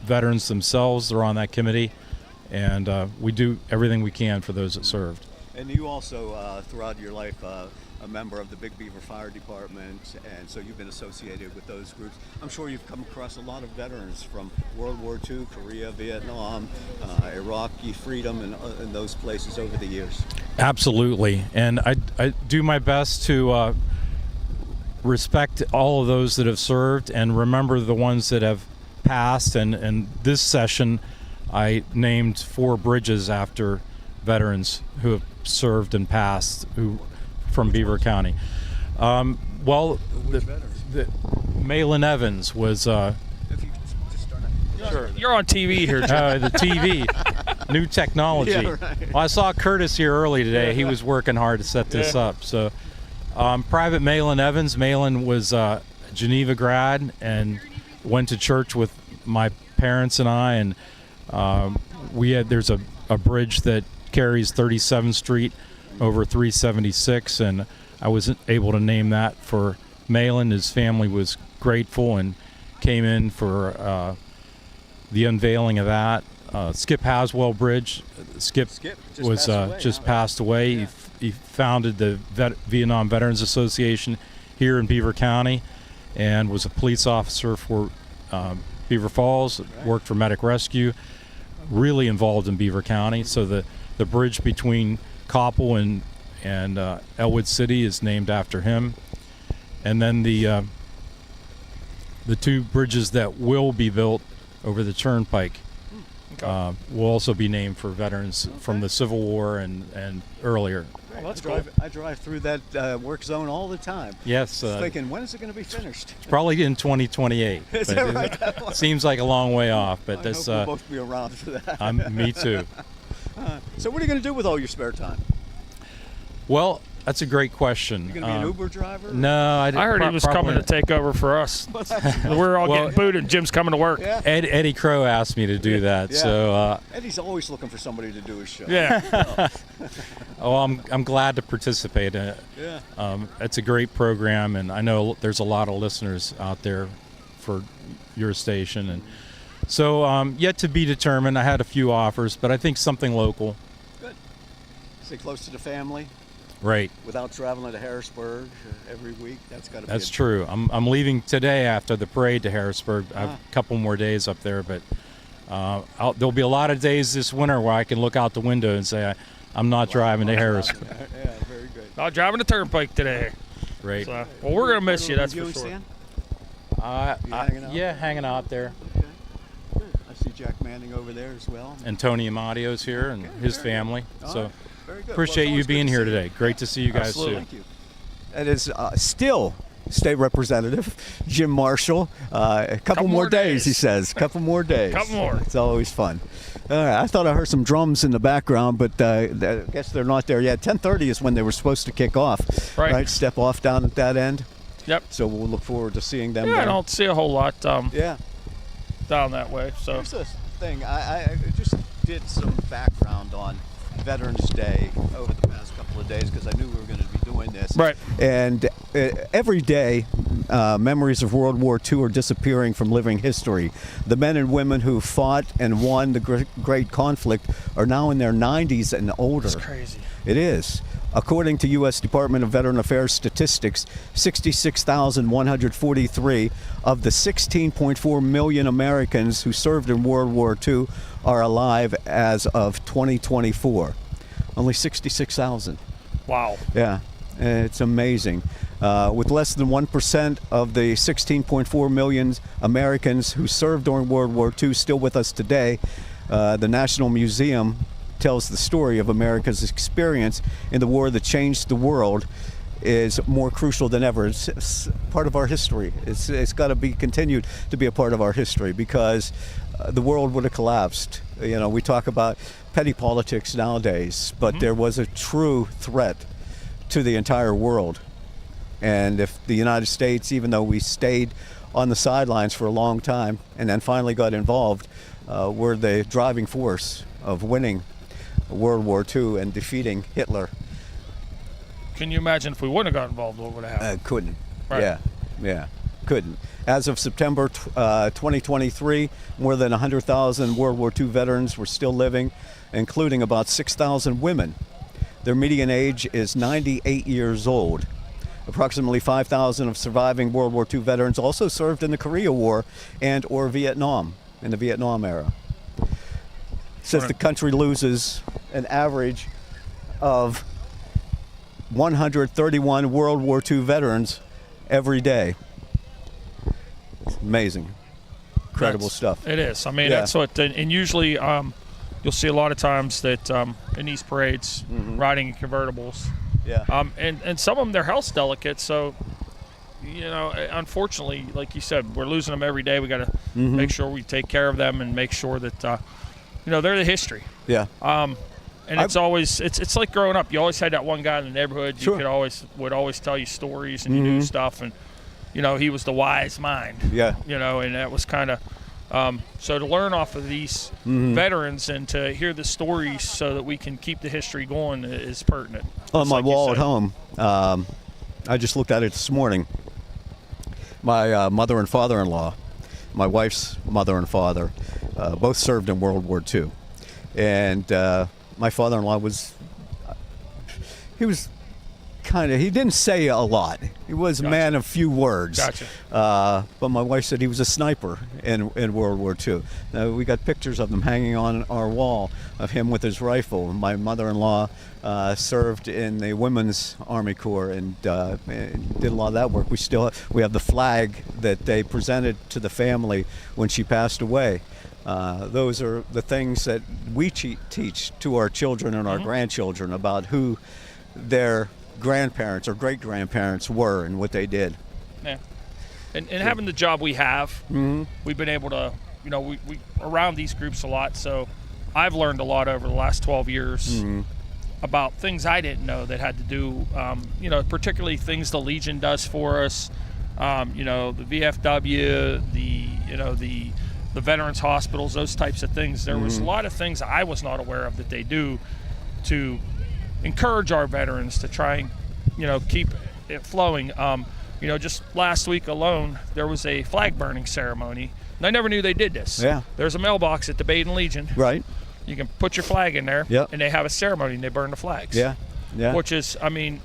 veterans themselves. They're on that committee, and we do everything we can for those that served. And you also, throughout your life, a member of the Big Beaver Fire Department, and so you've been associated with those groups. I'm sure you've come across a lot of veterans from World War II, Korea, Vietnam, Iraqi freedom, and those places over the years. Absolutely, and I do my best to respect all of those that have served and remember the ones that have passed. And this session, I named 4 bridges after veterans who have served and passed from Beaver County. Well, the Malin Evans was. Sure. You're on TV here, Jim. The TV, new technology. Yeah, right. Well, I saw Curtis here early today. He was working hard to set this up. So, Private Malin Evans. Malin was a Geneva grad and went to church with my parents and I, and there's a bridge that carries 37th Street over 376, and I wasn't able to name that for Malin. His family was grateful and came in for the unveiling of that. Skip Haswell Bridge. Skip just passed away. He founded the Vietnam Veterans Association here in Beaver County and was a police officer for Beaver Falls, worked for Medic Rescue, really involved in Beaver County. So the bridge between Koppel and Elwood City is named after him. And then the 2 bridges that will be built over the Turnpike will also be named for veterans from the Civil War and earlier. Well, that's cool. I drive through that work zone all the time. Yes. Thinking, when is it going to be finished? It's probably in 2028. Is that right? It seems like a long way off, but I hope we'll both be around for that. Me too. So what are you going to do with all your spare time? Well, that's a great question. You going to be an Uber driver? No, I heard he was coming to take over for us. We're all getting booted. Jim's coming to work. Yeah. Eddie Crow asked me to do that. Yeah. So Eddie's always looking for somebody to do his show. Yeah. I'm glad to participate in it. Yeah. It's a great program, and I know there's a lot of listeners out there for your station, and so yet to be determined. I had a few offers, but I think something local. Good. Stay close to the family. Right. Without traveling to Harrisburg every week, that's got to be. That's true. I'm leaving today after the parade to Harrisburg. I have a couple more days up there, but there'll be a lot of days this winter where I can look out the window and say I'm not driving to Harrisburg. Yeah, very good. Not driving the Turnpike today. Right. So, well, we're gonna miss you. That's for sure. Hanging out? Yeah, hanging out there. Okay. Good. I see Jack Manning over there as well. And Tony Amadeo's here and his family. So. Very good. Appreciate you being here today. Great to see you guys too. Thank you. That is still State Representative Jim Marshall. A couple more days, he says. Couple more days. Couple more. It's always fun. All right. I thought I heard some drums in the background, but I guess they're not there yet. 10:30 is when they were supposed to kick off. Right. Step off down at that end. Yep. So we'll look forward to seeing them. Yeah, there. I don't see a whole lot. Yeah. Down that way. So. Here's the thing. I just did some background on Veterans Day over the past couple of days because I knew we were going to be doing this. Right. And every day, memories of World War II are disappearing from living history. The men and women who fought and won the great conflict are now in their 90s and older. It's crazy. It is. According to U.S. Department of Veteran Affairs statistics, 66,143 of the 16.4 million Americans who served in World War II are alive as of 2024. Only 66,000. Wow. Yeah, it's amazing. With less than 1% of the 16.4 million Americans who served during World War II still with us today, the National Museum tells the story of America's experience in the war that changed the world is more crucial than ever. It's part of our history. It's got to be continued to be a part of our history, because the world would have collapsed. You know, we talk about petty politics nowadays, but there was a true threat to the entire world. And if the United States, even though we stayed on the sidelines for a long time and then finally got involved, were the driving force of winning World War II and defeating Hitler. Can you imagine if we wouldn't have got involved, what would have happened? Couldn't. Right. Yeah, couldn't. As of September 2023, more than 100,000 World War II veterans were still living, including about 6,000 women. Their median age is 98 years old. Approximately 5,000 of surviving World War II veterans also served in the Korea War and or Vietnam, in the Vietnam era. It says the country loses an average of 131 World War II veterans every day. It's amazing. Incredible stuff. It is. I mean, that's what, and usually you'll see a lot of times that in these parades, riding in convertibles. Yeah. And some of them, they're health delegates, so, you know, unfortunately, like you said, we're losing them every day. We got to make sure we take care of them and make sure that, you know, they're the history. Yeah. And it's always, it's like growing up. You always had that one guy in the neighborhood. You would always tell you stories, and you knew stuff, and, you know, he was the wise mind. Yeah. You know, and that was kind of, so to learn off of these veterans and to hear the stories so that we can keep the history going is pertinent. On my wall at home, I just looked at it this morning. My mother and father-in-law, my wife's mother and father, both served in World War II. And my father-in-law he didn't say a lot. He was a man of few words. Gotcha. But my wife said he was a sniper in World War II. We got pictures of them hanging on our wall of him with his rifle. My mother-in-law served in the Women's Army Corps and did a lot of that work. We have the flag that they presented to the family when she passed away. Those are the things that we teach to our children and our grandchildren about who their grandparents or great-grandparents were and what they did. Yeah. And having the job we have, we've been able to, you know, we around these groups a lot, so I've learned a lot over the last 12 years about things I didn't know that had to do, you know, particularly things the Legion does for us, you know, the VFW, the veterans hospitals, those types of things. There was a lot of things I was not aware of that they do to encourage our veterans to try and, you know, keep it flowing. You know, just last week alone, there was a flag burning ceremony. And I never knew they did this. Yeah. There's a mailbox at the Baden Legion. Right. You can put your flag in there, Yep. and they have a ceremony, and they burn the flags. Yeah. Yeah. Which is, I mean,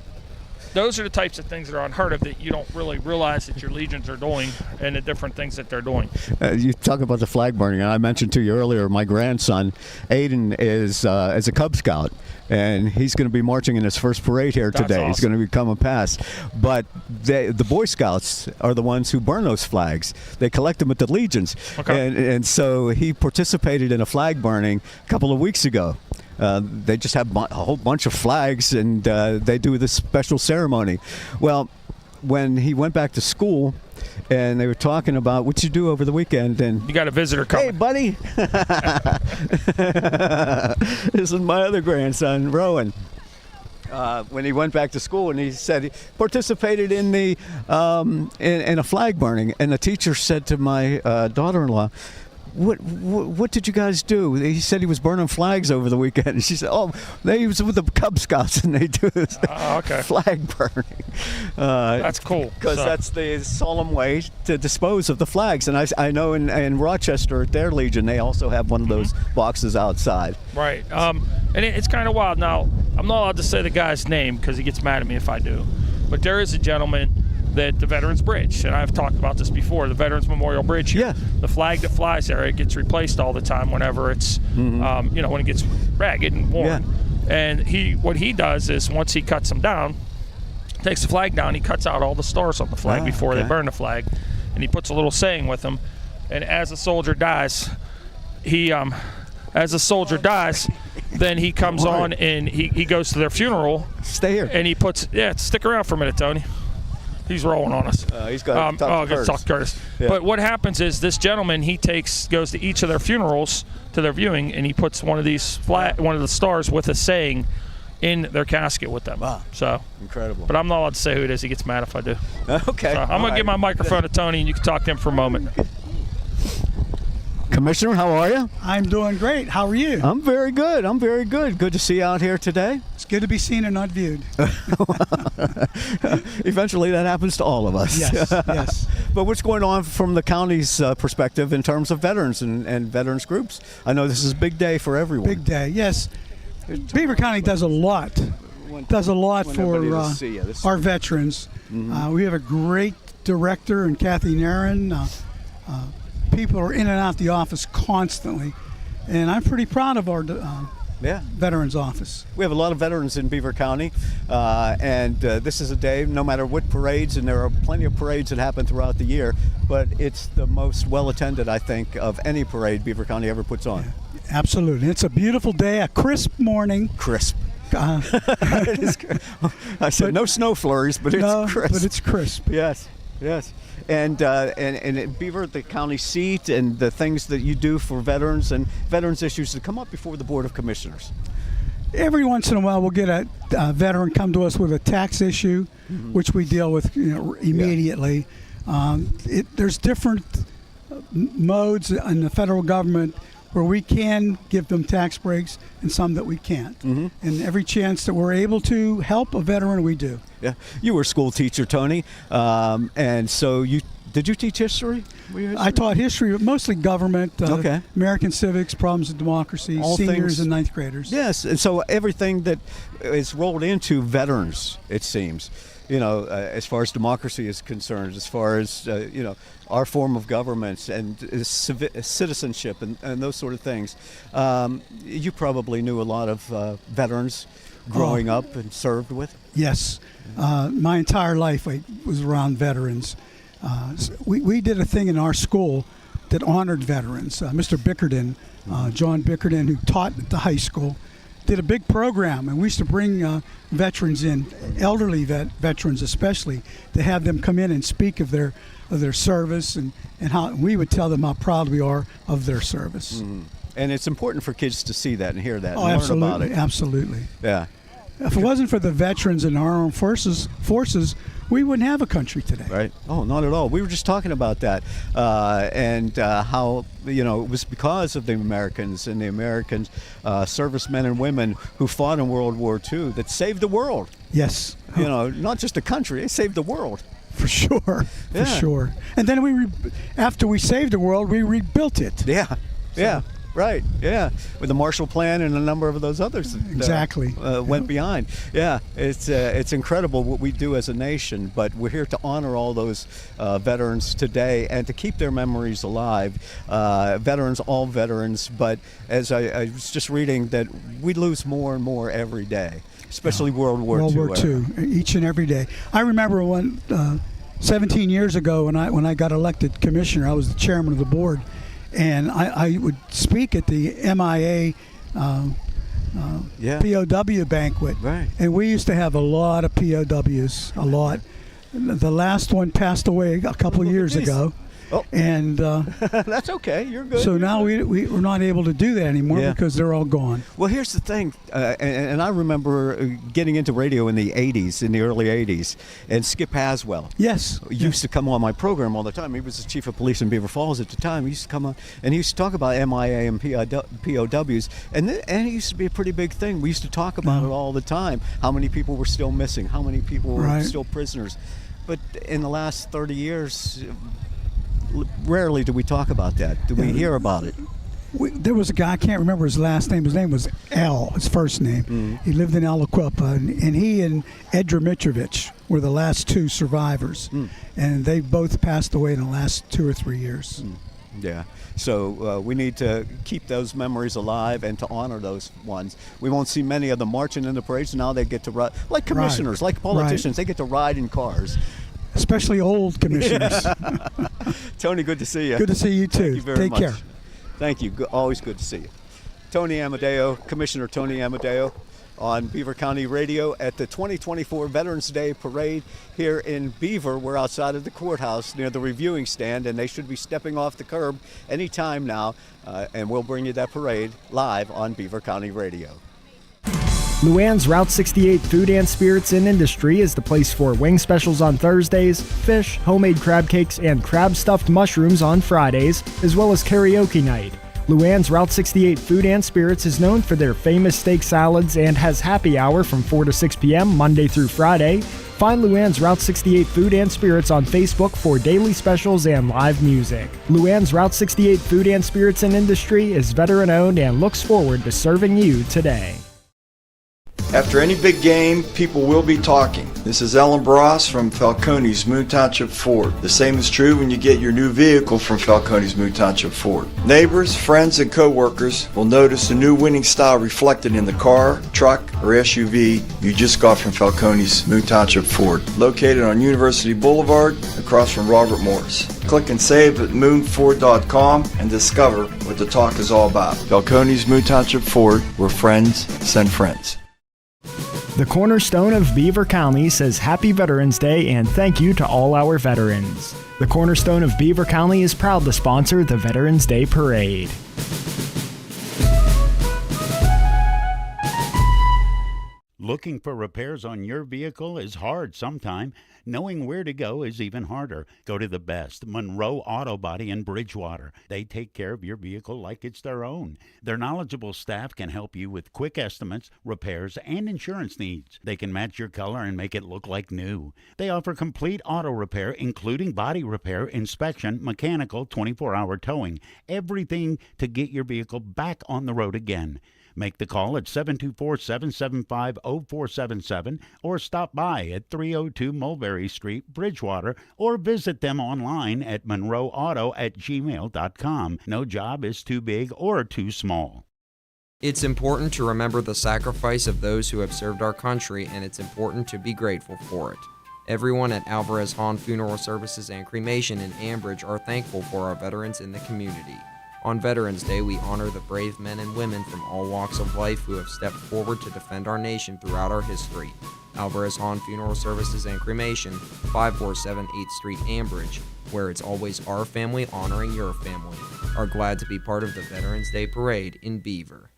those are the types of things that are unheard of that you don't really realize that your legions are doing and the different things that they're doing. You talk about the flag burning, and I mentioned to you earlier, my grandson, Aiden, is a Cub Scout, and he's going to be marching in his first parade here today. That's awesome. He's going to become a pass. But the Boy Scouts are the ones who burn those flags. They collect them at the Legions. Okay. And so he participated in a flag burning a couple of weeks ago. They just have a whole bunch of flags, and they do this special ceremony. Well, when he went back to school, and they were talking about what you do over the weekend, and you got a visitor coming. Hey, buddy! This is my other grandson, Rowan. When he went back to school, and he said he participated in in a flag burning, and the teacher said to my daughter-in-law, what did you guys do? He said he was burning flags over the weekend. And she said, oh, they was with the Cub Scouts and they do this flag burning. That's cool. Because that's the solemn way to dispose of the flags. And I know in Rochester at their Legion, they also have one of those boxes outside. Right. And it's kind of wild. Now, I'm not allowed to say the guy's name because he gets mad at me if I do. But there is a gentleman that the Veterans Bridge, and I've talked about this before, the Veterans Memorial Bridge here. Yeah. The flag that flies there, it gets replaced all the time whenever it's, when it gets ragged and worn. Yeah. And what he does is once he cuts them down, takes the flag down, he cuts out all the stars on the flag before they burn the flag, and he puts a little saying with them. And as a soldier dies, then he comes on and he goes to their funeral. Stay here. And he puts, stick around for a minute, Tony. He's rolling on us. He's got to talk to Curtis. Yeah. But what happens is this gentleman, goes to each of their funerals, to their viewing, and he puts one of the stars with a saying in their casket with them. Wow. So incredible. But I'm not allowed to say who it is. He gets mad if I do. Okay. So I'm going to give my microphone to Tony, and you can talk to him for a moment. Commissioner, how are you? I'm doing great. How are you? I'm very good. Good to see you out here today. It's good to be seen and not viewed. Eventually that happens to all of us. Yes. But what's going on from the county's perspective in terms of veterans and veterans groups? I know this is a big day for everyone. Big day, yes. Beaver County does a lot. For our veterans. Mm-hmm. We have a great director in Kathy Nairn. People are in and out the office constantly, and I'm pretty proud of our veterans office. We have a lot of veterans in Beaver County, and this is a day, no matter what parades, and there are plenty of parades that happen throughout the year, but it's the most well-attended, I think, of any parade Beaver County ever puts on. Yeah, absolutely. It's a beautiful day, a crisp morning. Crisp. I said no snow flurries, but it's crisp. But it's crisp. Yes. And in Beaver, the county seat, and the things that you do for veterans and veterans issues that come up before the Board of Commissioners. Every once in a while, we'll get a veteran come to us with a tax issue, which we deal with immediately. There's different modes in the federal government where we can give them tax breaks and some that we can't. And every chance that we're able to help a veteran, we do. Yeah, you were a school teacher, Tony, and so did you teach history? I taught history, but mostly government, American civics, problems of democracy, seniors and ninth graders. Yes, and so everything that is rolled into veterans, it seems, as far as democracy is concerned, as far as, our form of government and citizenship and those sort of things. You probably knew a lot of veterans growing up and served with. Yes. My entire life I was around veterans. We did a thing in our school that honored veterans. Mr. Bickerton, John Bickerton, who taught at the high school, did a big program, and we used to bring veterans in, elderly veterans especially, to have them come in and speak of their service and how we would tell them how proud we are of their service. And it's important for kids to see that and hear that and absolutely, learn about it. Absolutely. Yeah. If it wasn't for the veterans in our armed forces, we wouldn't have a country today. Right. Oh, not at all. We were just talking about that and how, it was because of the Americans and the American servicemen and women who fought in World War II that saved the world. Yes. Not just a country, they saved the world. For sure. Yeah. For sure. And then after we saved the world, we rebuilt it. Yeah. Yeah. Right, yeah, with the Marshall Plan and a number of those others that exactly went behind. Yeah, it's incredible what we do as a nation, but we're here to honor all those veterans today and to keep their memories alive. All veterans, but as I was just reading that we lose more and more every day, especially World War II, each and every day. I remember when 17 years ago when I got elected commissioner, I was the chairman of the board. And I would speak at the MIA POW banquet. Right. And we used to have a lot of POWs, a lot. The last one passed away a couple of years ago. And that's okay. You're good. So now we're not able to do that anymore because they're all gone. Well, here's the thing, and I remember getting into radio in the early 80s, and Skip Haswell used to come on my program all the time. He was the chief of police in Beaver Falls at the time. He used to come on, and he used to talk about MIA and POWs, and it used to be a pretty big thing. We used to talk about it all the time, how many people were still missing, how many people were still prisoners. But in the last 30 years, rarely do we talk about that. Do we hear about it? There was a guy, I can't remember his last name. His name was Al, his first name. He lived in Aliquippa, and he and Edra Mitrovich were the last two survivors. And they both passed away in the last 2 or 3 years. Yeah. So we need to keep those memories alive and to honor those ones. We won't see many of them marching in the parades. Now they get to ride, like commissioners, like politicians, they get to ride in cars. Especially old commissioners. Tony, good to see you. Good to see you too. Thank you very much. Take care. Thank you. Always good to see you. Tony Amadeo, Commissioner Tony Amadeo, on Beaver County Radio at the 2024 Veterans Day Parade here in Beaver. We're outside of the courthouse near the reviewing stand, and they should be stepping off the curb any time now, and we'll bring you that parade live on Beaver County Radio. Luann's Route 68 Food and Spirits in Industry is the place for wing specials on Thursdays, fish, homemade crab cakes, and crab stuffed mushrooms on Fridays, as well as karaoke night. Luann's Route 68 Food and Spirits is known for their famous steak salads and has happy hour from 4 to 6 p.m. Monday through Friday. Find Luann's Route 68 Food and Spirits on Facebook for daily specials and live music. Luann's Route 68 Food and Spirits in Industry is veteran-owned and looks forward to serving you today. After any big game, people will be talking. This is Ellen Bross from Falcone's Moon Township Ford. The same is true when you get your new vehicle from Falcone's Moon Township Ford. Neighbors, friends, and co-workers will notice the new winning style reflected in the car, truck, or SUV you just got from Falcone's Moon Township Ford. Located on University Boulevard, across from Robert Morris. Click and save at moonford.com and discover what the talk is all about. Falcone's Moon Township Ford, where friends send friends. The Cornerstone of Beaver County says Happy Veterans Day and thank you to all our veterans. The Cornerstone of Beaver County is proud to sponsor the Veterans Day Parade. Looking for repairs on your vehicle is hard sometimes. Knowing where to go is even harder. Go to the best, Monroe Auto Body in Bridgewater. They take care of your vehicle like it's their own. Their knowledgeable staff can help you with quick estimates, repairs, and insurance needs. They can match your color and make it look like new. They offer complete auto repair, including body repair, inspection, mechanical, 24-hour towing. Everything to get your vehicle back on the road again. Make the call at 724-775-0477 or stop by at 302 Mulberry Street, Bridgewater, or visit them online at monroeauto@gmail.com. No job is too big or too small. It's important to remember the sacrifice of those who have served our country, and it's important to be grateful for it. Everyone at Alvarez Hahn Funeral Services and Cremation in Ambridge are thankful for our veterans in the community. On Veterans Day, we honor the brave men and women from all walks of life who have stepped forward to defend our nation throughout our history. Alvarez Hahn Funeral Services and Cremation, 547 8th Street, Ambridge, where it's always our family honoring your family, are glad to be part of the Veterans Day Parade in Beaver.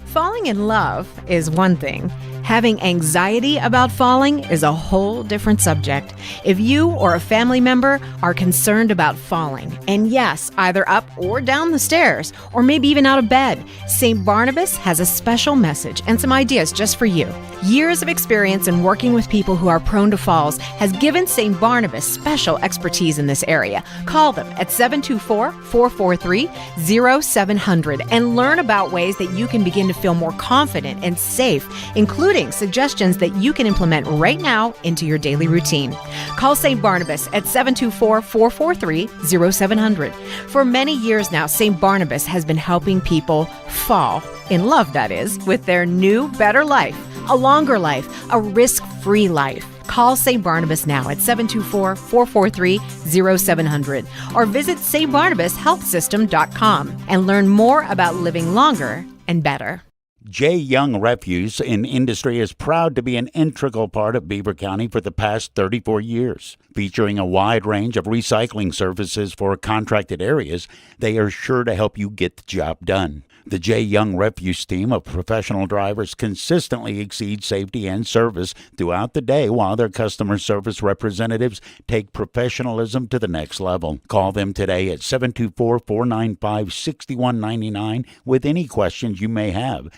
Falling in love is one thing. Having anxiety about falling is a whole different subject. If you or a family member are concerned about falling, and yes, either up or down the stairs, or maybe even out of bed, St. Barnabas has a special message and some ideas just for you. Years of experience in working with people who are prone to falls has given St. Barnabas special expertise in this area. Call them at 724-443-0700 and learn about ways that you can begin to feel more confident and safe, including suggestions that you can implement right now into your daily routine. Call St. Barnabas at 724-443-0700. For many years now, St. Barnabas has been helping people fall in love, that is, with their new, better life, a longer life, a risk-free life. Call St. Barnabas now at 724-443-0700 or visit stbarnabashealthsystem.com and learn more about living longer and better. J. Young Refuse in Industry is proud to be an integral part of Beaver County for the past 34 years. Featuring a wide range of recycling services for contracted areas, they are sure to help you get the job done. The J. Young Refuse team of professional drivers consistently exceeds safety and service throughout the day while their customer service representatives take professionalism to the next level. Call them today at 724-495-6199 with any questions you may have.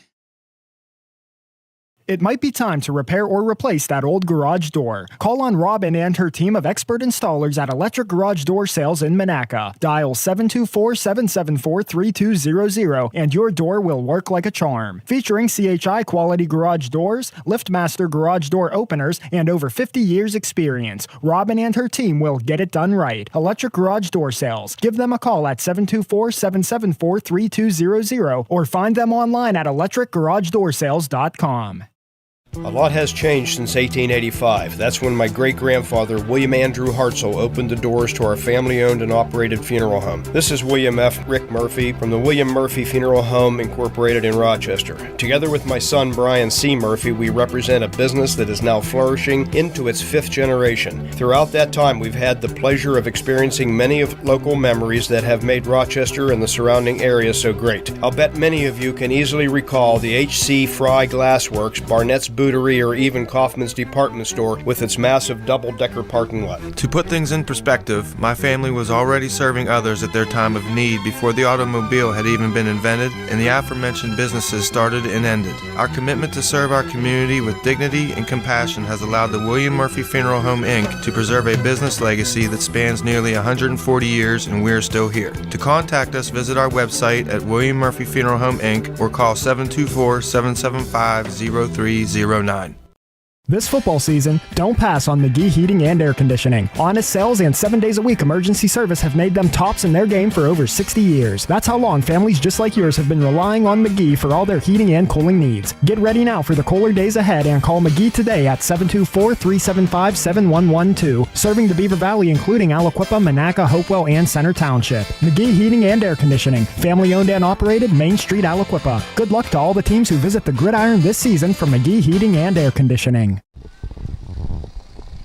It might be time to repair or replace that old garage door. Call on Robin and her team of expert installers at Electric Garage Door Sales in Monaca. Dial 724-774-3200 and your door will work like a charm. Featuring CHI quality garage doors, LiftMaster garage door openers, and over 50 years experience, Robin and her team will get it done right. Electric Garage Door Sales. Give them a call at 724-774-3200 or find them online at electricgaragedoorsales.com. A lot has changed since 1885. That's when my great-grandfather, William Andrew Hartzell, opened the doors to our family-owned and operated funeral home. This is William F. Rick Murphy from the William Murphy Funeral Home Incorporated in Rochester. Together with my son, Brian C. Murphy, we represent a business that is now flourishing into its 5th generation. Throughout that time, we've had the pleasure of experiencing many of local memories that have made Rochester and the surrounding area so great. I'll bet many of you can easily recall the H.C. Fry Glassworks, Barnett's Bootery, or even Kaufman's Department Store with its massive double-decker parking lot. To put things in perspective, my family was already serving others at their time of need before the automobile had even been invented and the aforementioned businesses started and ended. Our commitment to serve our community with dignity and compassion has allowed the William Murphy Funeral Home, Inc. to preserve a business legacy that spans nearly 140 years, and we're still here. To contact us, visit our website at William Murphy Funeral Home, Inc. or call 724-775-0309. This football season, don't pass on McGee Heating and Air Conditioning. Honest sales and 7 days a week emergency service have made them tops in their game for over 60 years. That's how long families just like yours have been relying on McGee for all their heating and cooling needs. Get ready now for the cooler days ahead and call McGee today at 724-375-7112. Serving the Beaver Valley, including Aliquippa, Monaca, Hopewell, and Center Township. McGee Heating and Air Conditioning. Family owned and operated, Main Street, Aliquippa. Good luck to all the teams who visit the Gridiron this season from McGee Heating and Air Conditioning.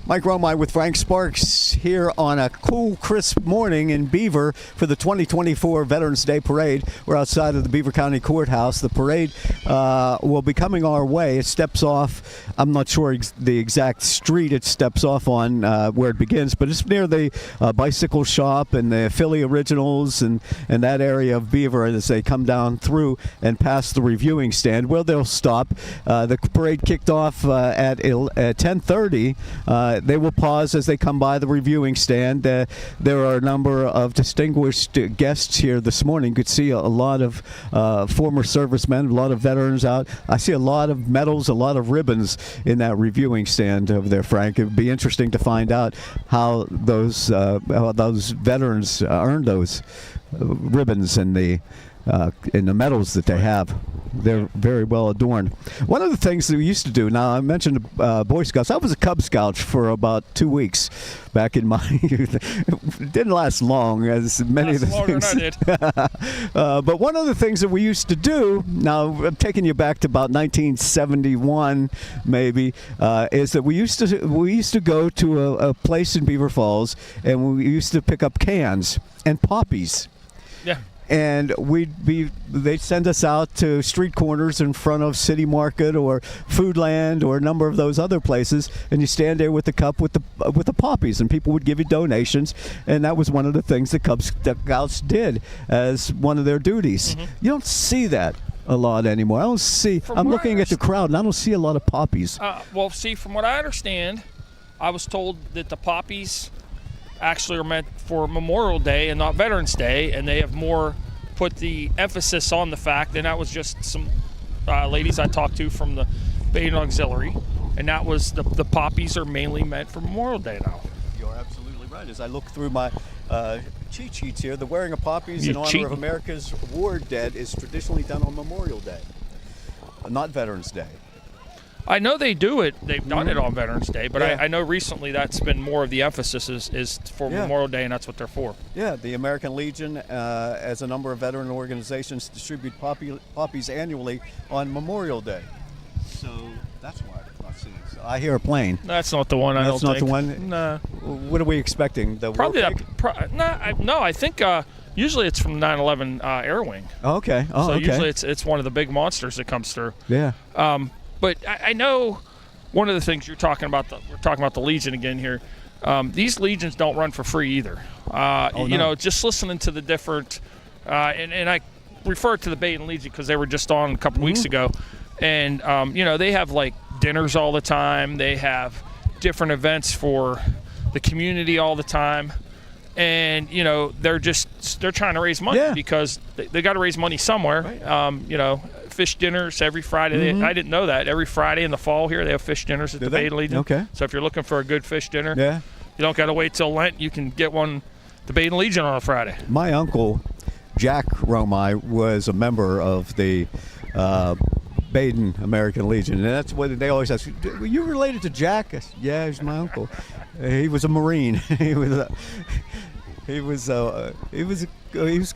Mike Romine with Frank Sparks here on a cool, crisp morning in Beaver for the 2024 Veterans Day Parade. We're outside of the Beaver County Courthouse. The parade will be coming our way. It steps off, I'm not sure the exact street it steps off on where it begins, but it's near the bicycle shop and the Philly Originals and that area of Beaver as they come down through and past the reviewing stand where they'll stop. The parade kicked off at 10:30. They will pause as they come by the reviewing stand. There are a number of distinguished guests here this morning. You could see a lot of former servicemen, a lot of veterans out. I see a lot of medals, a lot of ribbons in that reviewing stand over there, Frank. It would be interesting to find out how those veterans earned those ribbons and the medals that they have. They're very well adorned. One of the things that we used to do, now I mentioned Boy Scouts. I was a Cub Scout for about 2 weeks back in my youth. It didn't last long, as many of the things. Than I did. But one of the things that we used to do, now I'm taking you back to about 1971 maybe, is that we used to go to a place in Beaver Falls, and we used to pick up cans and poppies. Yeah. And they'd send us out to street corners in front of City Market or Foodland or a number of those other places, and you stand there with the cup with the poppies, and people would give you donations, and that was one of the things the Cub Scouts did as one of their duties. Mm-hmm. You don't see that a lot anymore. I'm looking at the crowd, and I don't see a lot of poppies. Well, see, from what I understand, I was told that the poppies actually are meant for Memorial Day and not Veterans Day, and they have more put the emphasis on the fact, and that was just some ladies I talked to from the Baden Auxiliary, and that was the poppies are mainly meant for Memorial Day now. You're absolutely right. As I look through my cheat sheets here, the wearing of poppies in honor of America's war dead is traditionally done on Memorial Day, not Veterans Day. I know they do it. They've done it on Veterans Day, but I know recently that's been more of the emphasis is for Memorial Day, and that's what they're for. Yeah, the American Legion, as a number of veteran organizations, distribute poppies annually on Memorial Day. So that's why I'm not seeing it. So I hear a plane. That's not the one. That's not think. the one. No. What are we expecting? The probably that. No, I think usually it's from 9/11 Air Wing. Okay. So usually it's one of the big monsters that comes through. Yeah. But I know one of the things you're talking about. We're talking about the Legion again here. These Legions don't run for free either. You know, just listening to the different, and I refer to the Baden Legion because they were just on a couple weeks ago, and you know, they have like dinners all the time. They have different events for the community all the time, and you know, they're trying to raise money because they got to raise money somewhere. Right. You know, fish dinners every Friday. I didn't know that. Every Friday in the fall here, they have fish dinners at the Baden Legion. Okay. So if you're looking for a good fish dinner, you don't got to wait till Lent. You can get one at the Baden Legion on a Friday. My uncle, Jack Romai, was a member of the Baden American Legion, and that's what they always ask. Were you related to Jack? I said, yeah, he's my uncle. He was a Marine. He was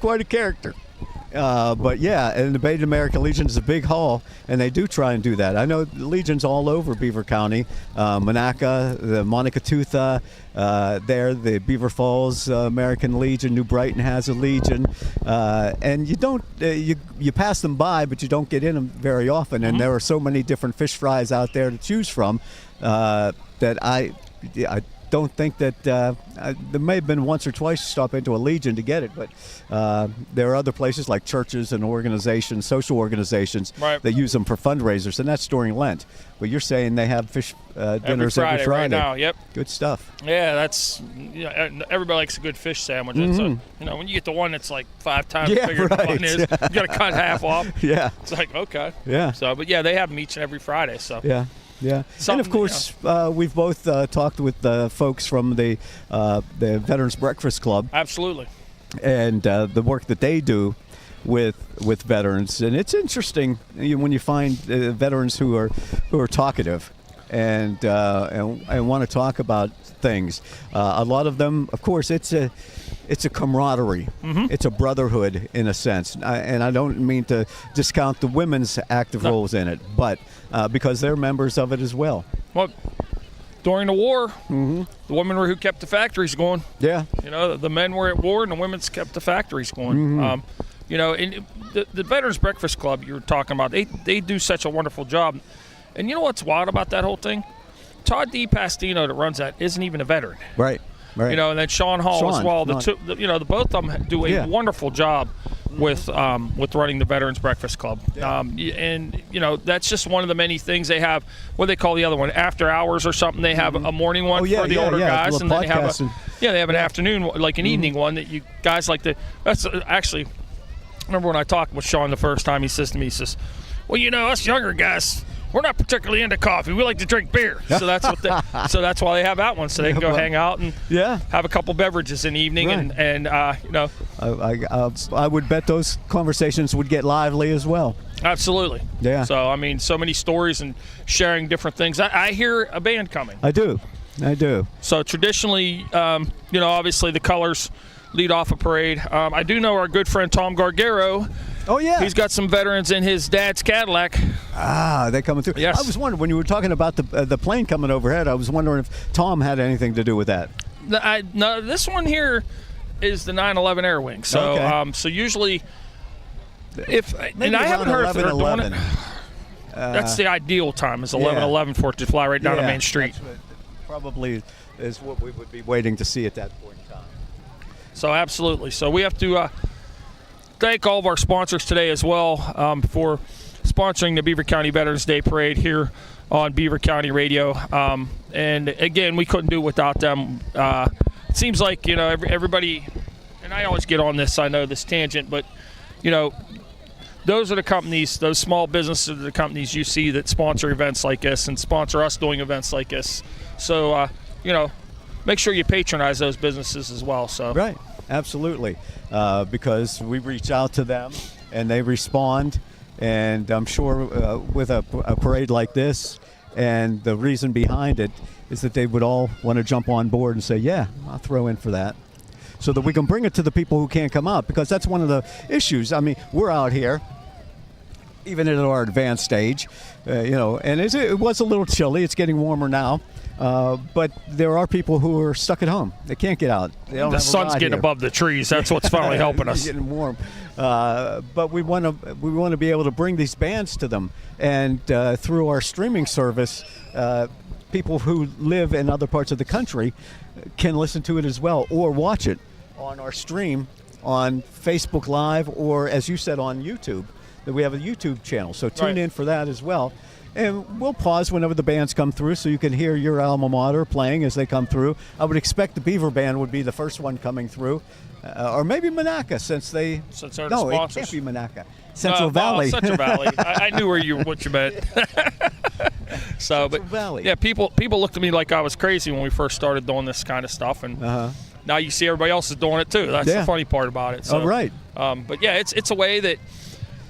quite a character. But yeah, and the Baden American Legion is a big haul, and they do try and do that. I know the legions all over Beaver County, Monaca, the Monicatutha, there, the Beaver Falls American Legion, New Brighton has a legion, and you don't you pass them by, but you don't get in them very often. And there are so many different fish fries out there to choose from that I don't think that there may have been once or twice stop into a Legion to get it, but there are other places like churches and organizations, social organizations that use them for fundraisers, and that's during Lent. But you're saying they have fish dinners every Friday. Right now, yep. Good stuff. Yeah, that's everybody likes a good fish sandwich. So, you know, when you get the one that's like 5 times bigger than one is, you got to cut half off. Yeah, it's like okay. Yeah. So, but yeah, they have them each and every Friday. So yeah. Yeah, and of course, we've both talked with folks from the Veterans Breakfast Club. Absolutely. And the work that they do with veterans, and it's interesting when you find veterans who are talkative and want to talk about things. A lot of them, of course, it's a camaraderie. It's a brotherhood in a sense, and I don't mean to discount the women's active roles in it, but because they're members of it as well. Well, during the war, the women were who kept the factories going. Yeah. You know, the men were at war and the women's kept the factories going. You know, and the Veterans Breakfast Club you were talking about, they do such a wonderful job. And you know what's wild about that whole thing? Todd DiPastino that runs that isn't even a veteran. Right. You know, and then Sean Hall as well. The both of them do a wonderful job with running the Veterans Breakfast Club. And you know, that's just one of the many things they have. What do they call the other one? After hours or something. They have a morning one for the older guys, and then they have an afternoon, like an evening one that you guys like to. That's actually. I remember when I talked with Sean the first time, he says to me, "Well, you know, us younger guys, we're not particularly into coffee. We like to drink beer." So that's that's why they have that one, so they can go hang out and have a couple beverages in the evening, and you know. I would bet those conversations would get lively as well. Absolutely. Yeah. So I mean, so many stories and sharing different things. I hear a band coming. I do. So traditionally, you know, obviously the colors lead off a parade. I do know our good friend Tom Gargaro. Oh, yeah. He's got some veterans in his dad's Cadillac. Ah, they're coming through. Yes. I was wondering, when you were talking about the plane coming overhead, I was wondering if Tom had anything to do with that. No, this one here is the 9/11 Air Wing. So, so usually, and I haven't heard if they're doing it. That's the ideal time, is 11:11 for it to fly right down the main street. Probably is what we would be waiting to see at that point in time. So absolutely. So we have to thank all of our sponsors today as well for sponsoring the Beaver County Veterans Day Parade here on Beaver County Radio. And again, we couldn't do it without them. It seems like, you know, everybody, and I always get on this, I know this tangent, but, you know, those are the companies, those small businesses are the companies you see that sponsor events like this and sponsor us doing events like this. So, you know, make sure you patronize those businesses as well. So right, absolutely, because we reach out to them and they respond, And I'm sure with a parade like this, and the reason behind it is that they would all want to jump on board and say, yeah, I'll throw in for that, so that we can bring it to the people who can't come out, because that's one of the issues. I mean, we're out here, even at our advanced stage, and it was a little chilly. It's getting warmer now. But there are people who are stuck at home. They can't get out. The sun's getting above the trees. That's what's finally helping us. Getting warm. But we want to be able to bring these bands to them, and through our streaming service, people who live in other parts of the country can listen to it as well, or watch it on our stream on Facebook Live, or as you said, on YouTube. That we have a YouTube channel, so tune in for that as well. And we'll pause whenever the bands come through, so you can hear your alma mater playing as they come through. I would expect the Beaver Band would be the first one coming through, or maybe Monaca, since they're the no, sponsors. It can't be Monaca. Central Valley. Central Valley. I knew what you meant. So, Central Valley. Yeah, people looked at me like I was crazy when we first started doing this kind of stuff, and now you see everybody else is doing it too. That's the funny part about it. So, right. But yeah, it's a way that.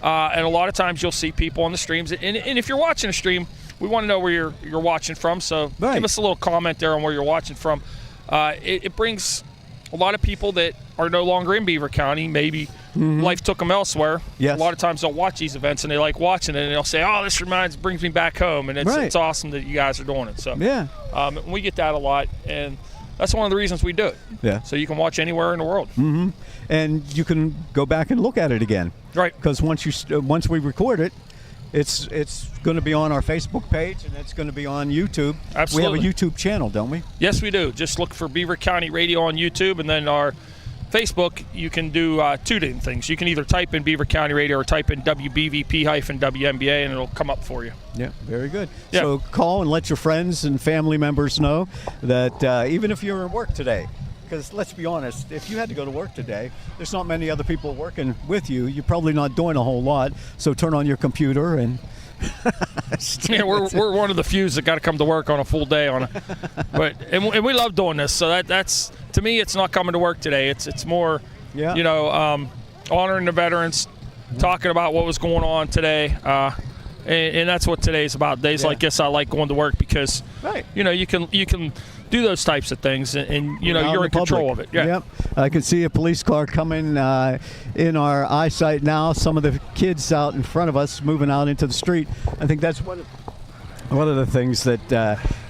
And a lot of times you'll see people on the streams. And if you're watching a stream, we want to know where you're watching from. So give us a little comment there on where you're watching from. It brings a lot of people that are no longer in Beaver County. Maybe life took them elsewhere. Yes. A lot of times they'll watch these events and they like watching it, and they'll say, "Oh, this brings me back home." And it's awesome that you guys are doing it. So we get that a lot, and that's one of the reasons we do it. Yeah. So you can watch anywhere in the world. Mm-hmm. And you can go back and look at it again. Right. Because once we record it, it's going to be on our Facebook page, and it's going to be on YouTube. Absolutely. We have a YouTube channel, don't we? Yes, we do. Just look for Beaver County Radio on YouTube, and then our Facebook, you can do two different things. You can either type in Beaver County Radio or type in WBVP-WNBA, and it'll come up for you. Yeah, very good. Yeah. So call and let your friends and family members know that even if you're at work today, because let's be honest, if you had to go to work today, there's not many other people working with you. You're probably not doing a whole lot. So turn on your computer and. Yeah, we're one of the few that got to come to work on a full day and we love doing this. So that's to me, it's not coming to work today. It's more, honoring the veterans, talking about what was going on today, and that's what today's about. Days like this, I like going to work because you can do those types of things, and you're in control of it. Yeah. Yep. I can see a police car coming in our eyesight now. Some of the kids out in front of us moving out into the street. I think that's one of the things that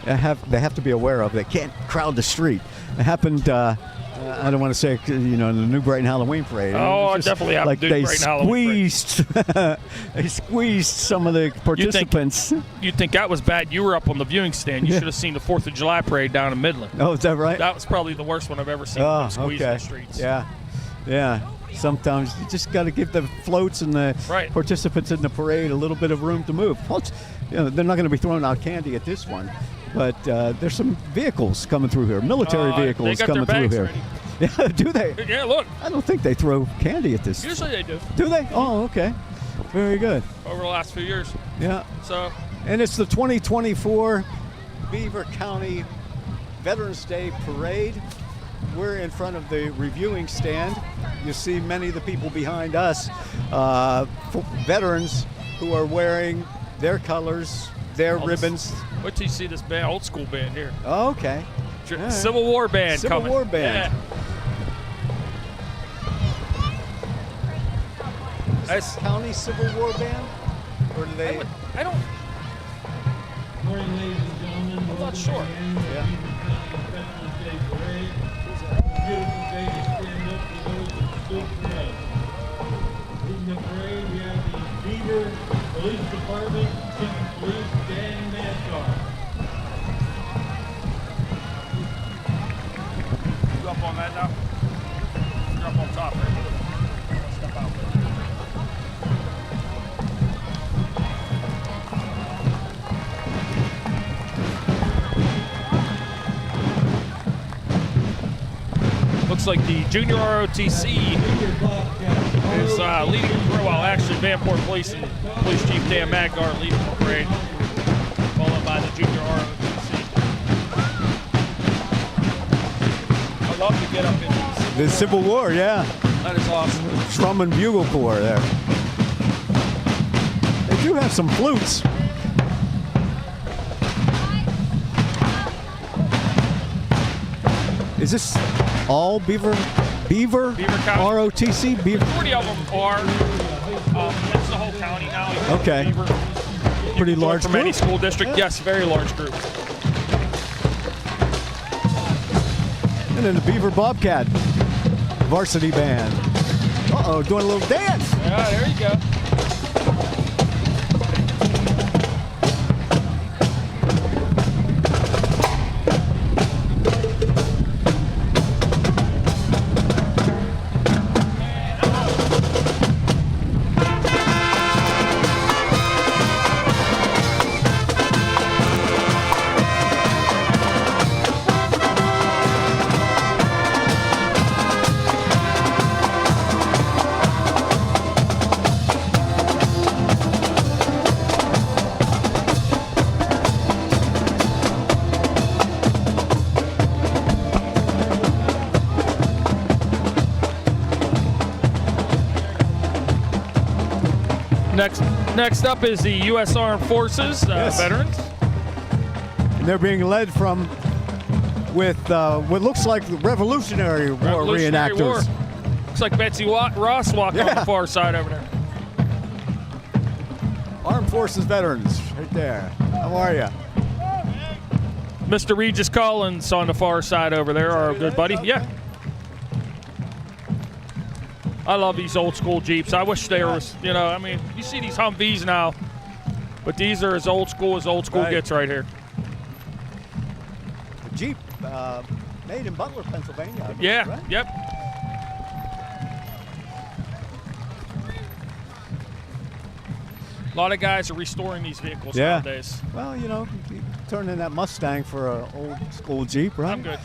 they have to be aware of. They can't crowd the street. It happened. I don't want to say, in the New Brighton Halloween Parade. Oh, I definitely have to do Brighton Halloween Parade. They squeezed some of the participants. You'd think that was bad. You were up on the viewing stand. You should have seen the 4th of July Parade down in Midland. Oh, is that right? That was probably the worst one I've ever seen. Squeezing the streets. Yeah. Sometimes you just got to give the floats and the participants in the parade a little bit of room to move. Plus, they're not going to be throwing out candy at this one. But there's some vehicles coming through here, military vehicles coming through here. Ready. Yeah, do they? Yeah, look. I don't think they throw candy at this. Usually they do. Do they? Oh, okay. Very good. Over the last few years. Yeah. So. And it's the 2024 Beaver County Veterans Day Parade. We're in front of the reviewing stand. You see many of the people behind us, veterans who are wearing their colors, their ribbons. Wait till you see this band, old school band here. Oh, okay. Right. Civil War band coming. Civil War band. Yeah. Is this County Civil War band? Or do they? I don't. Morning, ladies and gentlemen. I'm not sure. Yeah. Beautiful day to stand up for those that stood for us. In the parade, we have the Beaver Police Department, Chief Police, Dan NASCAR. You up on that now? You're up on top, right? Step out there. Looks like the Junior ROTC is leading the parade. Well, actually, Vanport Police and Police Chief Dan Maggar leading the parade, followed by the Junior ROTC. I love to get up in these. The Civil War, yeah. That is awesome. Drum and bugle corps there. do have some flutes. Is this all Beaver County. ROTC? Beaver. Majority of them are. It's the whole county now. Okay. Beaver. Pretty large from group. any school district. Yes, very large group. And then the Beaver Bobcat varsity band. Uh-oh, doing a little dance. Yeah, there you go. Next up is the U.S. Armed Forces veterans. And they're being led with what looks like the Revolutionary War reenactors. War. Looks like Betsy Ross walking on the far side over there. Armed Forces veterans, right there. How are you? Mr. Regis Collins on the far side over there, our good buddy. Yeah. I love these old school Jeeps. I wish there was, I mean, you see these Humvees now, but these are as old school gets right here. The Jeep made in Butler, Pennsylvania. I believe, yeah, right? Yep. A lot of guys are restoring these vehicles nowadays. Well, you turn in that Mustang for an old school Jeep, right? I'm good.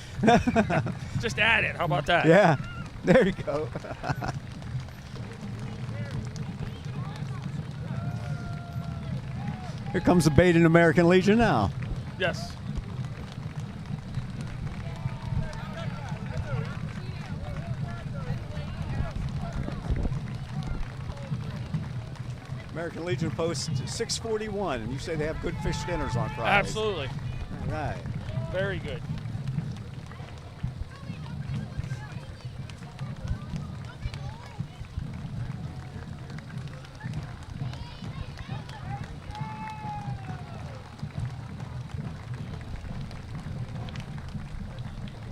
Just add it. How about that? Yeah. There you go. Here comes the Baden American Legion now. Yes. American Legion Post 641, and you say they have good fish dinners on Fridays. Absolutely. All right. Very good.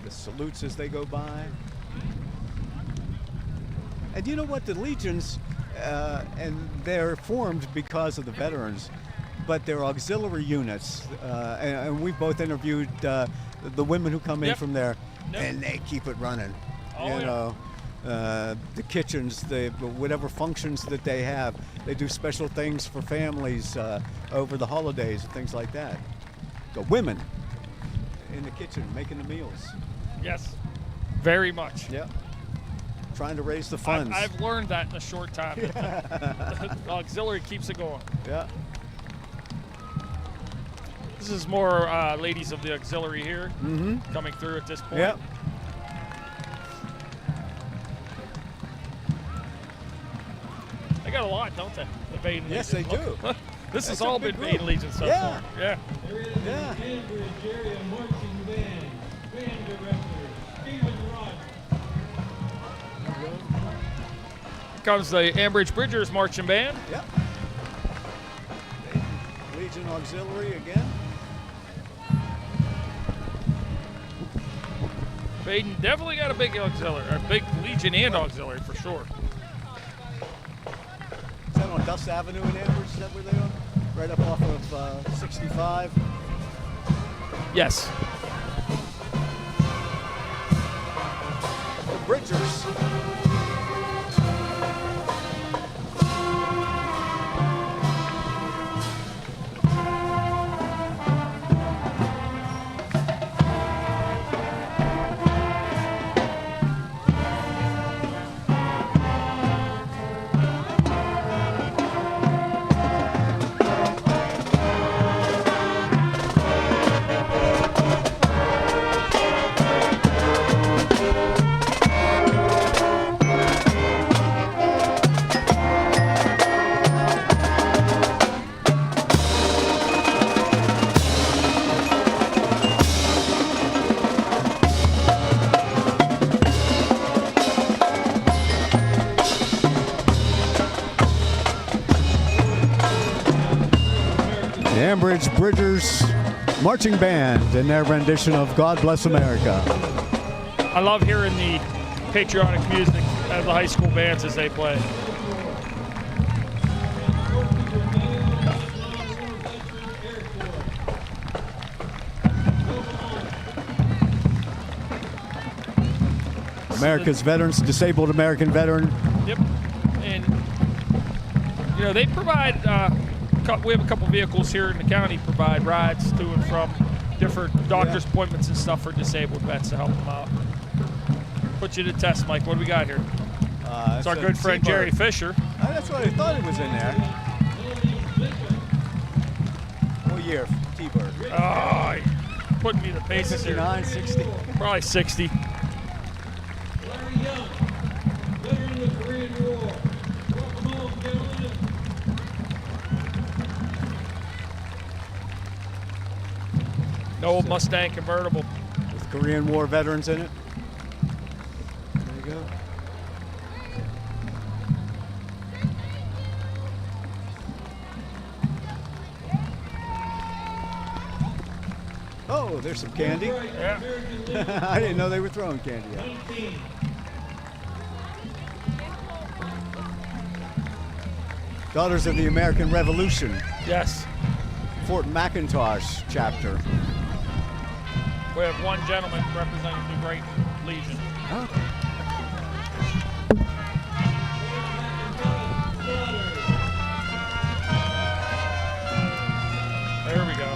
Salutes as they go by. And you know what? The Legions, and they're formed because of the veterans, but they're auxiliary units. And we've both interviewed the women who come in from there, and they keep it running. The kitchens, whatever functions that they have, they do special things for families over the holidays and things like that. The women in the kitchen making the meals. Yes, very much. Yeah. Trying to raise the funds. I've learned that in a short time. The auxiliary keeps it going. Yeah. This is more ladies of the auxiliary here coming through at this point. Yeah. They got a lot, don't they? The Baden Yes, Legion. they do. This has all been Baden Legion so far. Yeah. There is the Ambridge Area Marching Band, Band Director, Stephen Ross. Comes the Ambridge Bridgers Marching Band. Yep. Legion Auxiliary again. Baden definitely got a big auxiliary, a big Legion and auxiliary for sure. Is that on Dust Avenue in Ambridge? Is that where they are? Right up off of 65? Yes. The Bridgers. Heritage Bridgers Marching Band in their rendition of God Bless America. I love hearing the patriotic music of the high school bands as they play. America's veterans, disabled American veteran. Yep. And, they provide, we have a couple vehicles here in the county provide rides to and from different doctor's appointments and stuff for disabled vets to help them out. Put you to test, Mike. What do we got here? It's our good friend Jerry Fisher. That's what I thought it was in there. What year, T-Bird? Oh, putting me the paces 59, here. 60? Probably 60. Old Mustang convertible. With Korean War veterans in it. There you go. Oh, there's some candy. Yeah. I didn't know they were throwing candy out. Daughters of the American Revolution. Yes. Fort McIntosh chapter. We have one gentleman representing the Great Legion. Oh. There we go.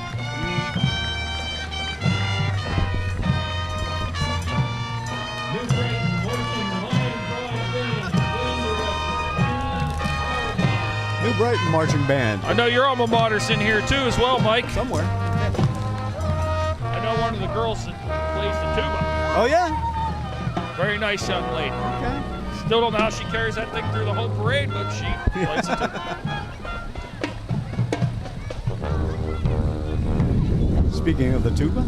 New Brighton Marching Band. I know your alma mater's in here too as well, Mike. Somewhere. I know one of the girls that plays the tuba. Oh, yeah? Very nice young lady. Okay. Still don't know how she carries that thing through the whole parade, but she plays the tuba. Speaking of the tuba.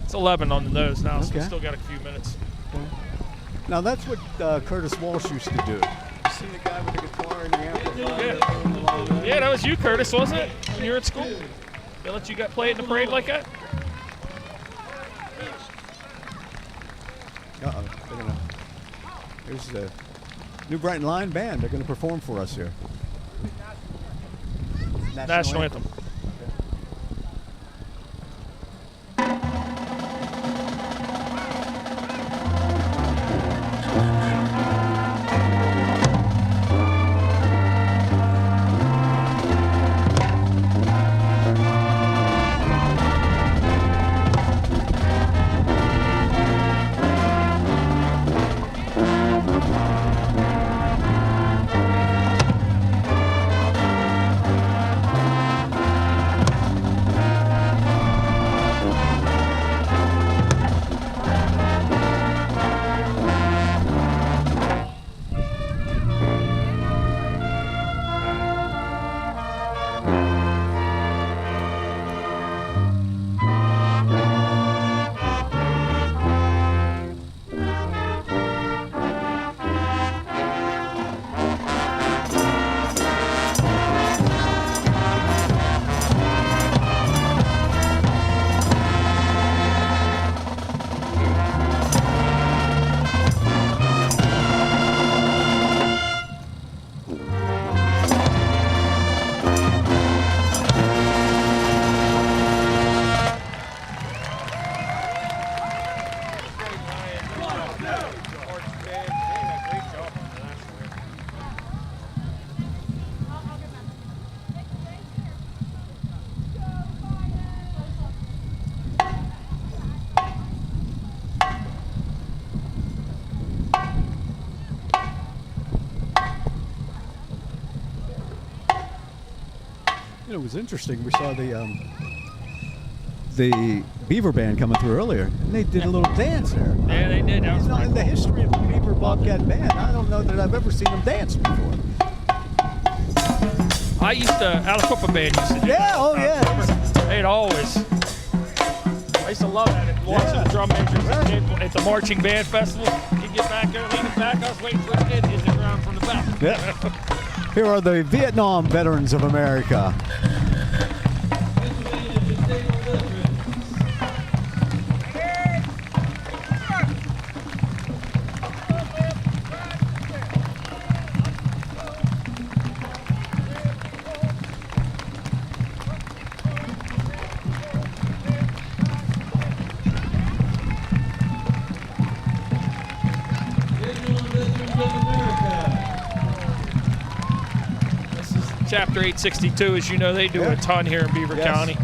It's 11 on the nose now, so we Okay. still got a few minutes. Now that's what Curtis Walsh used to do. You see the guy with the guitar and the amplifier? Yeah, that was you, Curtis, wasn't it? When you were at school? They let you play it in the parade like that? Uh-oh. Here's the New Brighton Line Band. They're going to perform for us here. National Anthem. It was interesting. We saw the Beaver band coming through earlier, and they did a little dance there. Yeah, they did. That was not in the cool. history of the Beaver Bobcat band. I don't know that I've ever seen them dance before. Aliquippa band used to do that. Yeah, oh yeah. They'd always. I used to love that. Watching the drum majors at the marching band festival. You get back there, leaning back. I was waiting for a kid to hit the ground from the back. Yeah. Here are the Vietnam Veterans of America. Chapter 862, as you know, they do a ton here in Beaver County.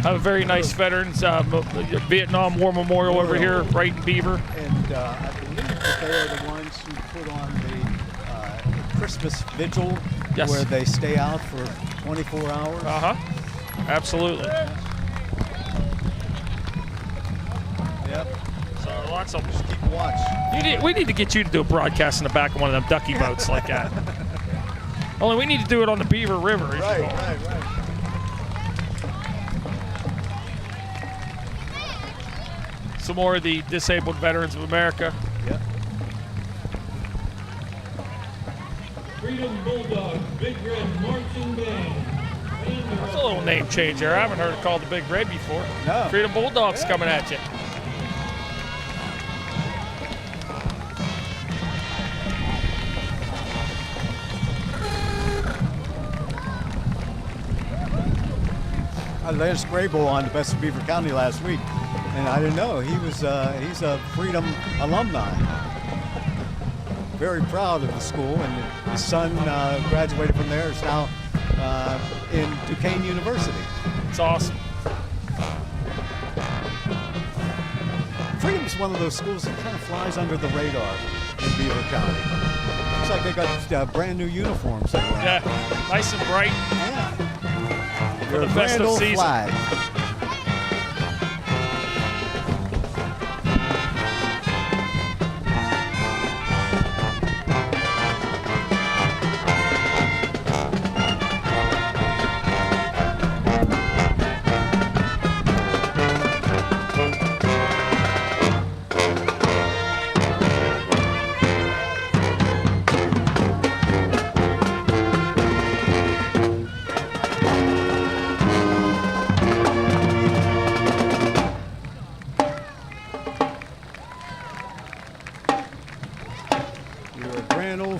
Have a very nice Veterans Vietnam War Memorial over here, right in Beaver. And I believe that they are the ones who put on the Christmas vigil, where they stay out for 24 hours. Absolutely. Yep. So lots of them. Just keep watch. We need to get you to do a broadcast in the back of one of them ducky boats like that. Only we need to do it on the Beaver River. Right. Some more of the Disabled Veterans of America. Yep. Freedom Bulldogs, Big Red Marching Band. That's a little name change there. I haven't heard it called the Big Red before. No. Freedom Bulldogs coming at you. Lance Grable on the Best of Beaver County last week, and I didn't know he's a Freedom alumni. Very proud of the school, and his son graduated from there. Is now in Duquesne University. It's awesome. Freedom is one of those schools that kind of flies under the radar in Beaver County. Looks like they got brand new uniforms. Yeah, nice and bright. Yeah. For the festive season. Flag.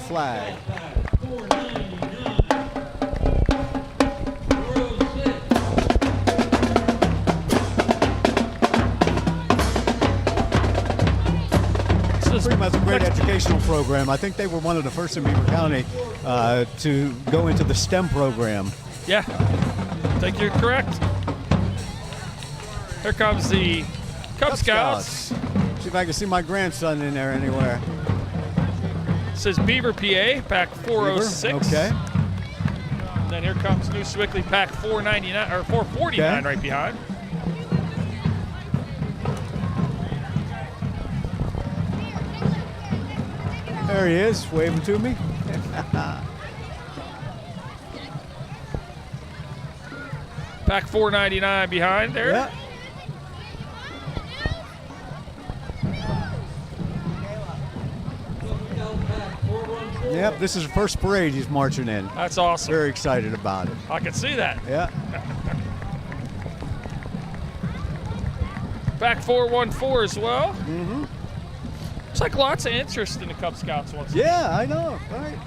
Flag. Freedom has a great educational program. I think they were one of the first in Beaver County to go into the STEM program. Yeah, I think you're correct. Here comes the Cub Scouts. See if I can see my grandson in there anywhere. Says Beaver, PA, pack 406. Beaver? Okay. And then here comes New Swickley, pack 499 or 449 right behind. There he is, waving to me. Pack 499 behind there. Yeah. Yep, this is the first parade he's marching in. That's awesome. Very excited about it. I can see that. Yeah. Back 414 as well. Mm-hmm. Looks like lots of interest in the Cub Scouts once again. Yeah, I know, right?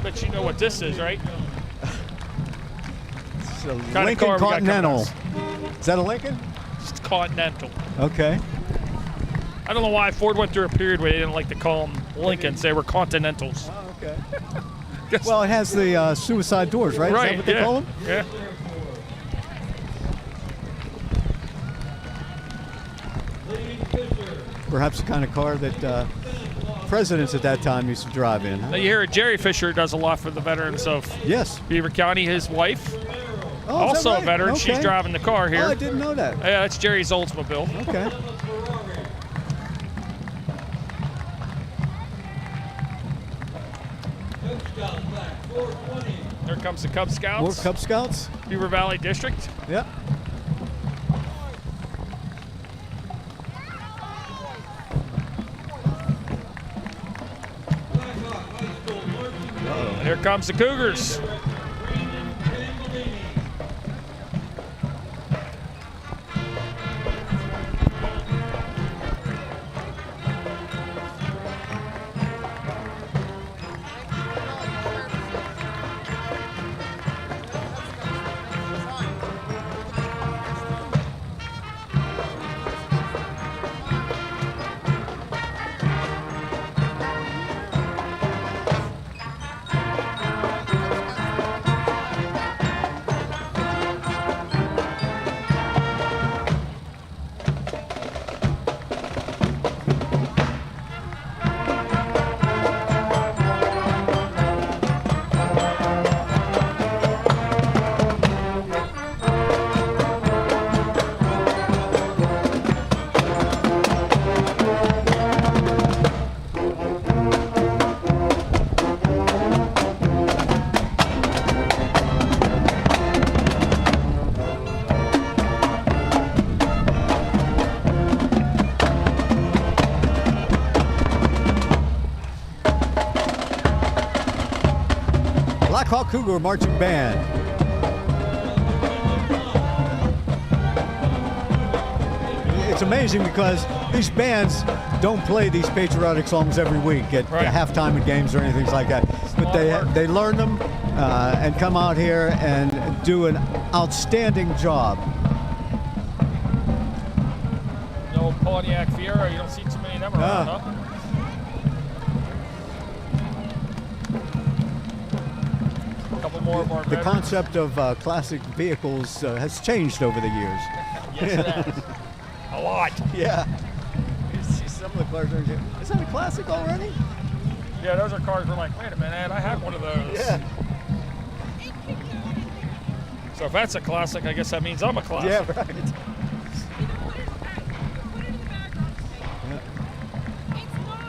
But you know what this is, right? It's a Lincoln Continental. Is that a Lincoln? It's Continental. Okay. I don't know why Ford went through a period where they didn't like to call them Lincolns. They were Continentals. Oh, okay. Well, it has the suicide doors, right? Right, Is that what they call them? Yeah. Perhaps the kind of car that presidents at that time used to drive in. Huh? Now you hear Jerry Fisher does a lot for the veterans of Beaver County. His wife, also a veteran, she's driving the car here. Oh, I didn't know that. Yeah, that's Jerry's Oldsmobile. Okay. There comes the Cub Scouts. More Cub Scouts. Beaver Valley District. Yep. Here comes the Cougars. Blackhawk Cougar Marching Band. It's amazing because these bands don't play these patriotic songs every week at halftime at games or anything like that. But they learn them and come out here and do an outstanding job. No Pontiac Fiero, you don't see too many of them around, huh? More of our the concept of classic vehicles has changed over the years. Yes, it has. A lot. Yeah. You see some of the cars. Is that a classic already? Yeah, those are cars we're like, wait a minute, I have one of those. Yeah. So if that's a classic, I guess that means I'm a classic. Yeah, right.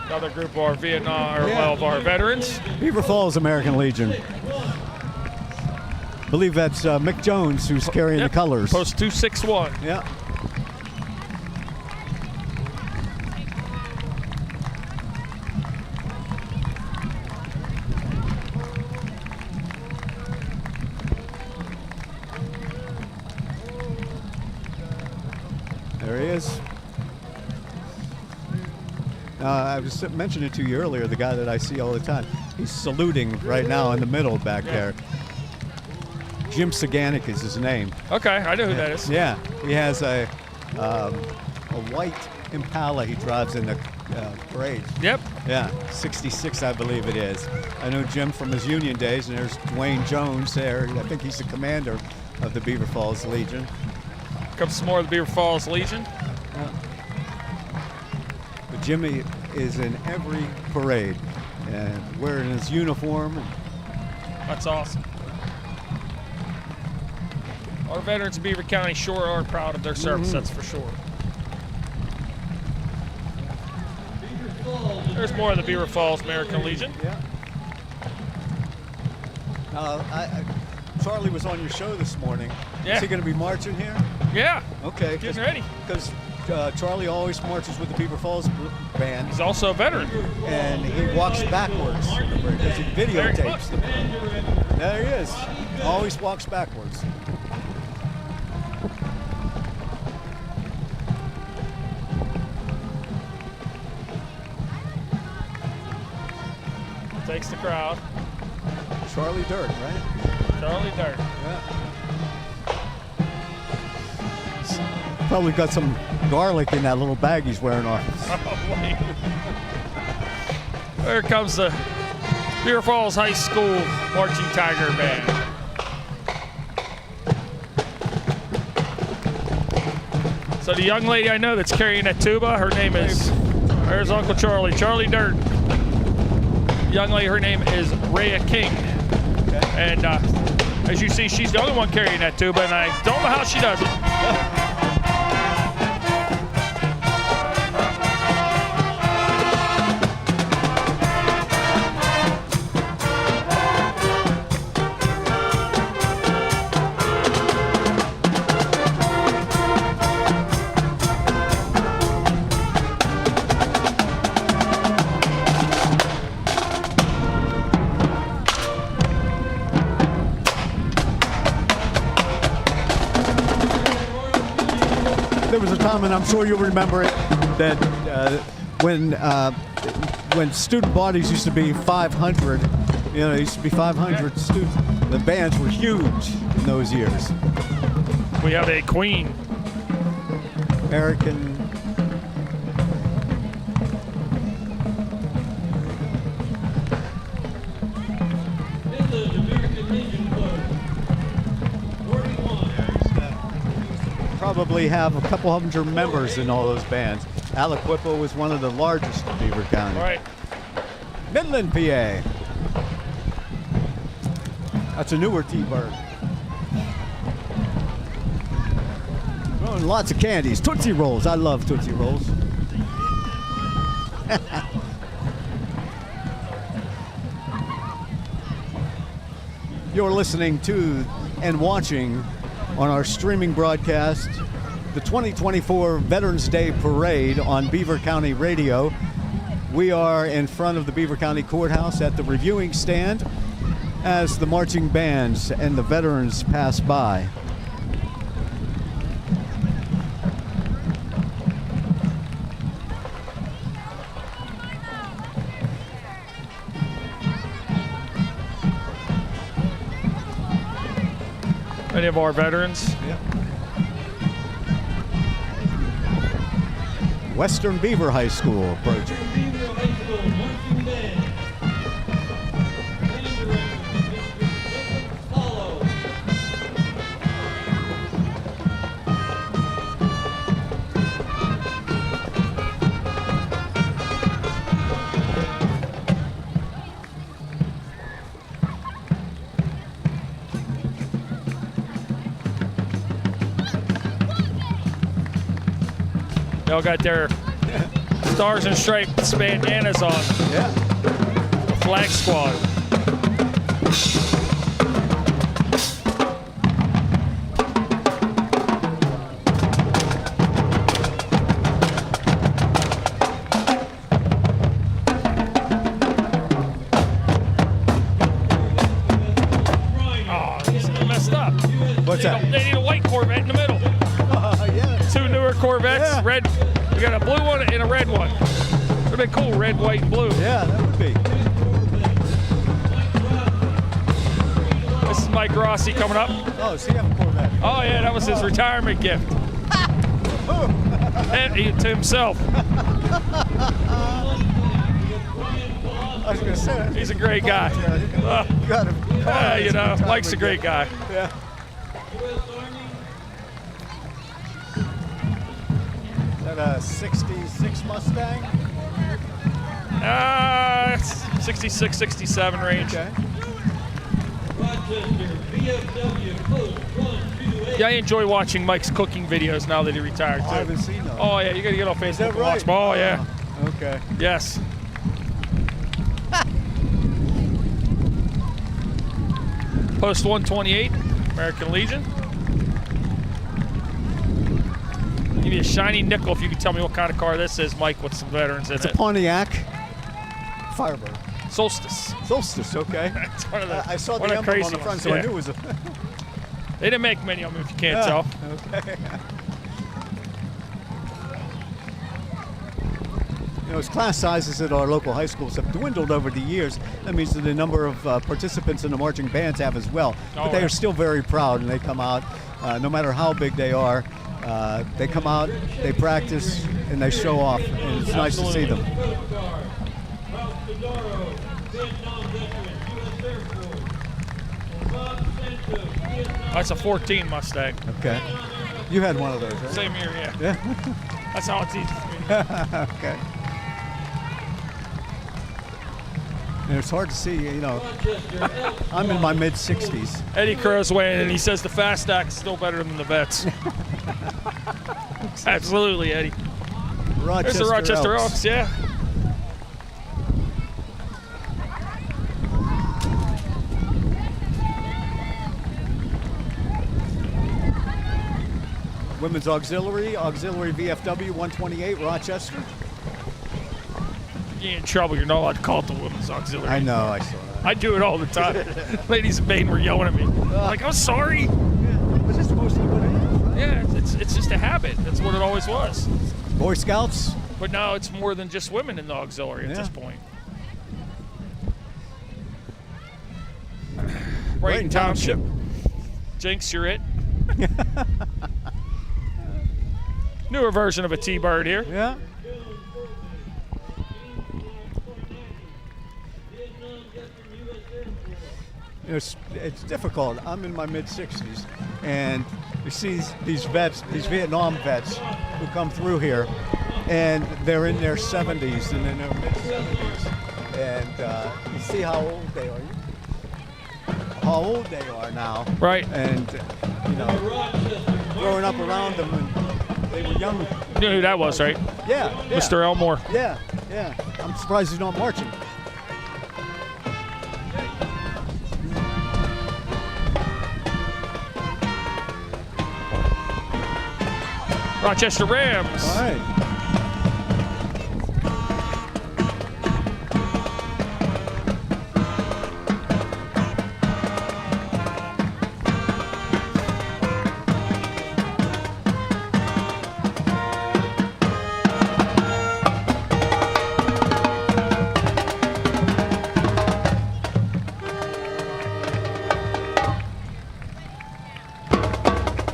Another group of our Vietnam, of our veterans. Beaver Falls American Legion. I believe that's Mick Jones who's carrying the colors. Post 261. Yeah. There he is. I was mentioning to you earlier, the guy that I see all the time. He's saluting right now in the middle back there. Jim Saganik is his name. Okay, I know who that is. Yeah, he has a white Impala he drives in the parade. Yep. Yeah, 66 I believe it is. I know Jim from his Union days, and there's Dwayne Jones there. I think he's the commander of the Beaver Falls Legion. Comes some more of the Beaver Falls Legion. But Jimmy is in every parade and wearing his uniform. That's awesome. Our veterans of Beaver County sure are proud of their service, that's for sure. There's more of the Beaver Falls American Legion. Yeah. Charlie was on your show this morning. Yeah. Is he going to be marching here? Yeah. Okay. Getting ready. Because Charlie always marches with the Beaver Falls band. He's also a veteran. And he walks backwards because he videotapes the band. There he is. Always walks backwards. Takes the crowd. Charlie Dirt, right? Charlie Dirt. Yeah. Probably got some garlic in that little bag he's wearing off. Probably. There comes the Beaver Falls High School Marching Tiger Band. So the young lady I know that's carrying that tuba, her name is, there's Uncle Charlie, Charlie Dirt. Young lady, her name is Rhea King. Okay. And as you see, she's the only one carrying that tuba, and I don't know how she does it. Tom, and I'm sure you'll remember it, that when student bodies used to be 500, it used to be 500 students. The bands were huge in those years. We have a queen. American. Probably have a couple hundred members in all those bands. Aliquippa was one of the largest in Beaver County. Right. Midland, PA. That's a newer T-bird. Oh, and lots of candies. Tootsie Rolls. I love Tootsie Rolls. You're listening to and watching on our streaming broadcast the 2024 Veterans Day Parade on Beaver County Radio. We are in front of the Beaver County Courthouse at the reviewing stand as the marching bands and the veterans pass by. Many of our veterans. Yep. Western Beaver High School approaching. Beaver High School marching band. Band director, Mr. Paulo. They all got their Stars and Stripes bandanas on. Yeah. The Flag Squad. Oh, this is messed up. What's that? They need a white Corvette in the middle. Yeah. Two newer Corvettes, Yeah. red. We got a blue one and a red one. Would have been cool, red, white, and blue. Yeah, that would be. This is Mike Rossi coming up. Oh, so you have a Corvette. Oh yeah, that was his retirement gift. And to himself. I was going to say. He's a great guy. Mike's a great guy. Yeah. Is that a 66 Mustang? 66, 67 range. Okay. Rochester, VFW, Post 128. Yeah, I enjoy watching Mike's cooking videos now that he retired, too. I haven't seen those. Oh, yeah, you got to get on Facebook that and watch right? them. Oh, yeah. Okay. Yes. Post 128, American Legion. Give you a shiny nickel if you can tell me what kind of car this is, Mike, with some veterans in It's it. a Pontiac Firebird. Solstice. Solstice, okay. It's one of the, I saw one the of emblem crazy on the front, ones, so yeah. I knew it was a... They didn't make many of them, if you can't tell. Okay. As class sizes at our local high schools have dwindled over the years, that means that the number of participants in the marching bands have as well. But they are still very proud, and they come out, no matter how big they are, they come out, they practice, and they show off, and it's nice to see them. Coast Guard, Ralph Fedoro, Vietnam veteran, U.S. Air Force. Bob Santos, Vietnam. That's a 14 Mustang. Okay. You had one of those, right? Same here, yeah. Yeah. That's how it's easy for me. Okay. And it's hard to see, I'm in my mid-60s. Eddie Crow's weighing, and he says the Fast Act is still better than the Vets. Absolutely, Eddie. There's the Rochester Elks, yeah. Women's Auxiliary VFW 128, Rochester. You're in trouble. You're not allowed to call it the Women's Auxiliary. I know, I saw that. I do it all the time. Ladies in Maine were yelling at me. I'm like, I'm sorry. But it's mostly what it is, right? Yeah, it's just a habit. That's what it always was. Boy Scouts. But now it's more than just women in the auxiliary at this point. Brighton Township. Jinx, you're it. Newer version of a T-bird here. Yeah. It's difficult. I'm in my mid-60s, and you see these vets, these Vietnam vets who come through here, and they're in their 70s and in their mid-70s, and you see how old they are. How old they are now. Right. And, you know, growing up around them, and they were young. You know who that was, right? Yeah. Mr. Elmore. Yeah. I'm surprised he's not marching. Rochester Rams. All right.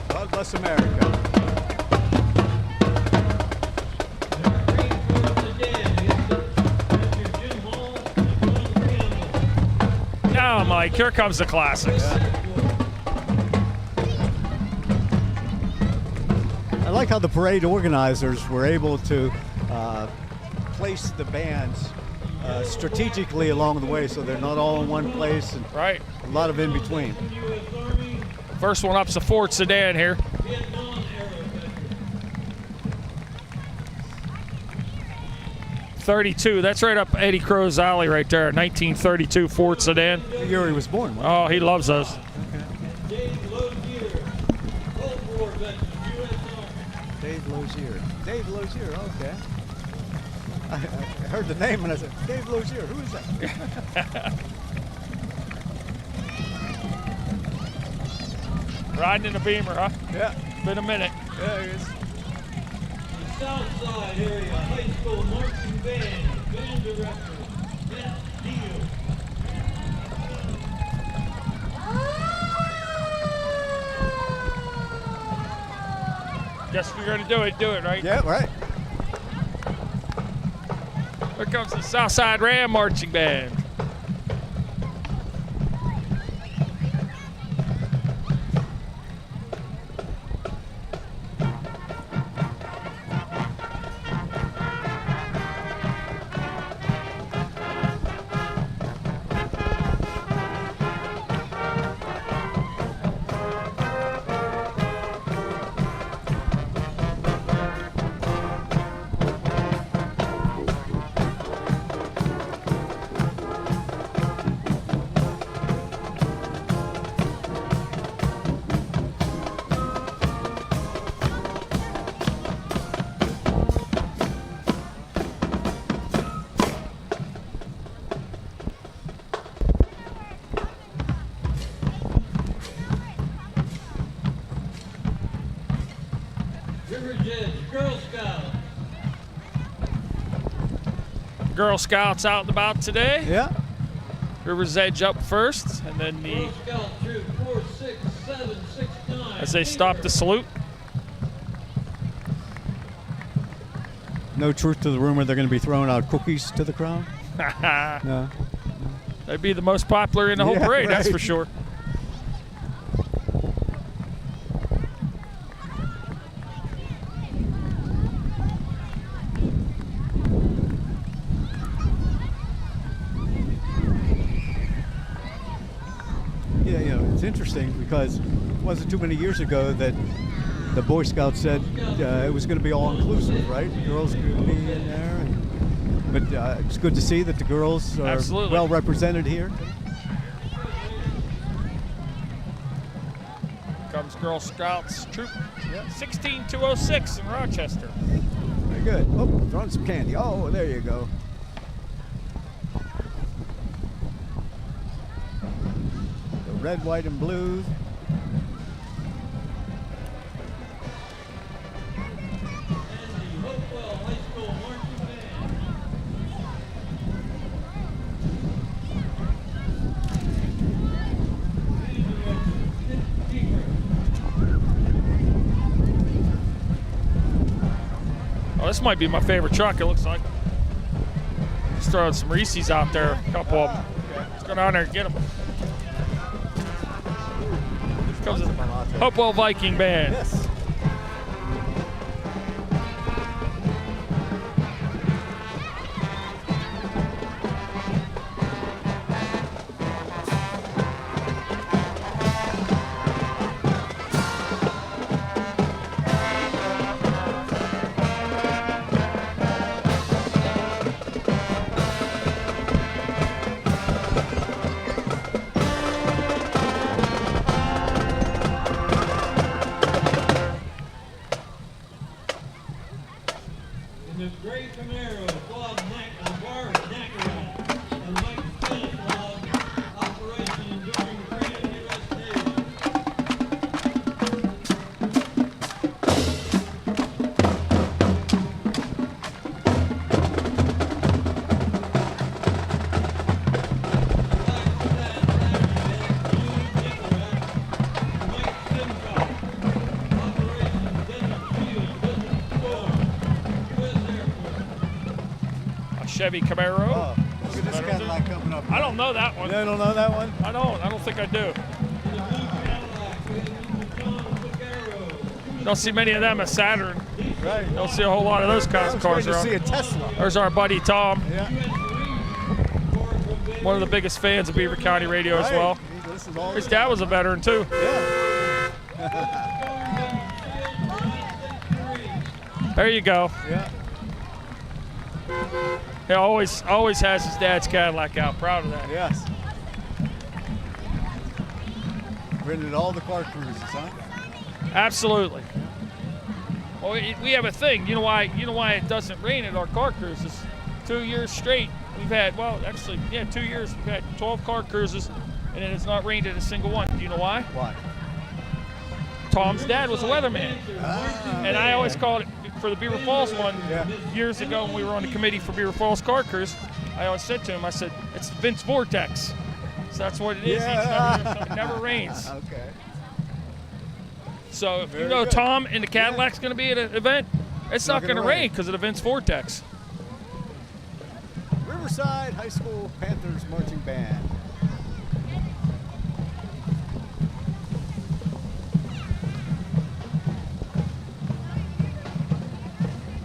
God bless America. Now, Mike, here comes the classics. I like how the parade organizers were able to place the bands strategically along the way, so they're not all in one place, and right, a lot of in between. First one up's a Ford sedan here. '32. That's right up Eddie Crow's alley right there. 1932 Ford sedan. The year he was born. Right? Oh, he loves those. Dave Lozier. Dave Lozier. Okay. I heard the name and I said, Dave Lozier. Who is that? Riding in a Beamer, huh? Yeah. Been a minute. Yeah, he is. Southside area high school marching band director, Matt Deal. Guess if you're gonna do it, right? Yeah, right. Here comes the Southside Ram marching band. Girl Scout. Girl Scouts out and about today. Yeah. River's Edge up first, and then the Girl Scout troop 46769. as they stop to salute. No truth to the rumor they're going to be throwing out cookies to the crowd? No. They'd be the most popular in the whole parade, that's for sure. Yeah, you know, it's interesting because it wasn't too many years ago that the Boy Scouts said it was going to be all-inclusive, right? The girls could be in there. But it's good to see that the girls are well represented here. Comes Girl Scouts troop 16206 in Rochester. Very good. Oh, throwing some candy. Oh, there you go. The red, white, and blue. This might be my favorite truck, it looks like. Just throwing some Reese's out there, a couple of them. Let's go down there and get them. Here comes the Hopewell Viking Band. Yes. In the gray Camaro, Bob Nackerath, and Mike Stanislav, operation enduring freedom, USA. Chevy Camaro. Oh, look at this Cadillac coming up. I don't know that one. You don't know that one? I don't think I do. Don't see many of them at Saturn. Right. Don't see a whole lot of those kinds of cars around. See a Tesla. There's our buddy Tom. Yeah. One of the biggest fans of Beaver County radio as well. His dad was a veteran too. Yeah. There you go. Yeah. He always has his dad's Cadillac out. Proud of that. Yes. Rented all the car cruises, huh? Absolutely. Well, we have a thing. You know why it doesn't rain at our car cruises? 2 years straight. We've had 2 years. We've had 12 car cruises, and it has not rained at a single one. Do you know why? Why? Tom's dad was a weatherman, and I always called it for the Beaver Falls one years ago when we were on the committee for Beaver Falls Car Cruise. I always said to him, I said, it's Vince Vortex. So that's what it is. It never rains. Okay. So if you know Tom and the Cadillac's going to be at an event, it's not going to rain because of the Vince Vortex. Riverside High School Panthers Marching Band.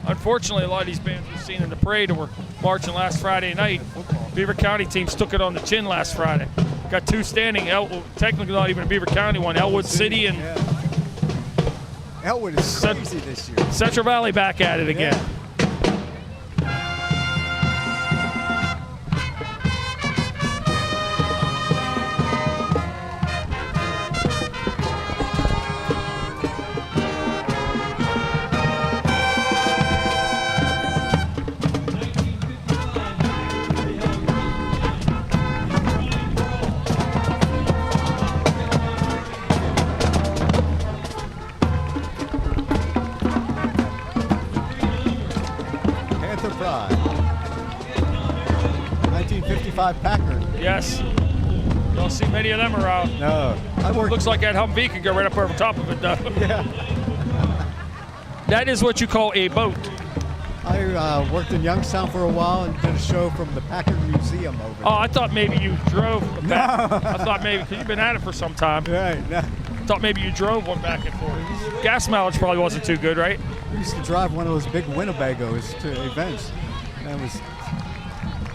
Unfortunately, a lot of these bands we've seen in the parade were marching last Friday night. Beaver County teams took it on the chin last Friday. Got two standing, technically not even a Beaver County one, Elwood City and Elwood is crazy this year. Central Valley back at it again. Panther Pride. 1955 Packard. Yes. Don't see many of them around. No. Looks like that Humvee could go right up over top of it, though. Yeah. That is what you call a boat. I worked in Youngstown for a while and did a show from the Packard Museum over there. Oh, I thought maybe you drove the back. I thought maybe, because you've been at it for some time. Right. No. I thought maybe you drove one back and forth. Gas mileage probably wasn't too good, right? We used to drive one of those big Winnebagos to events.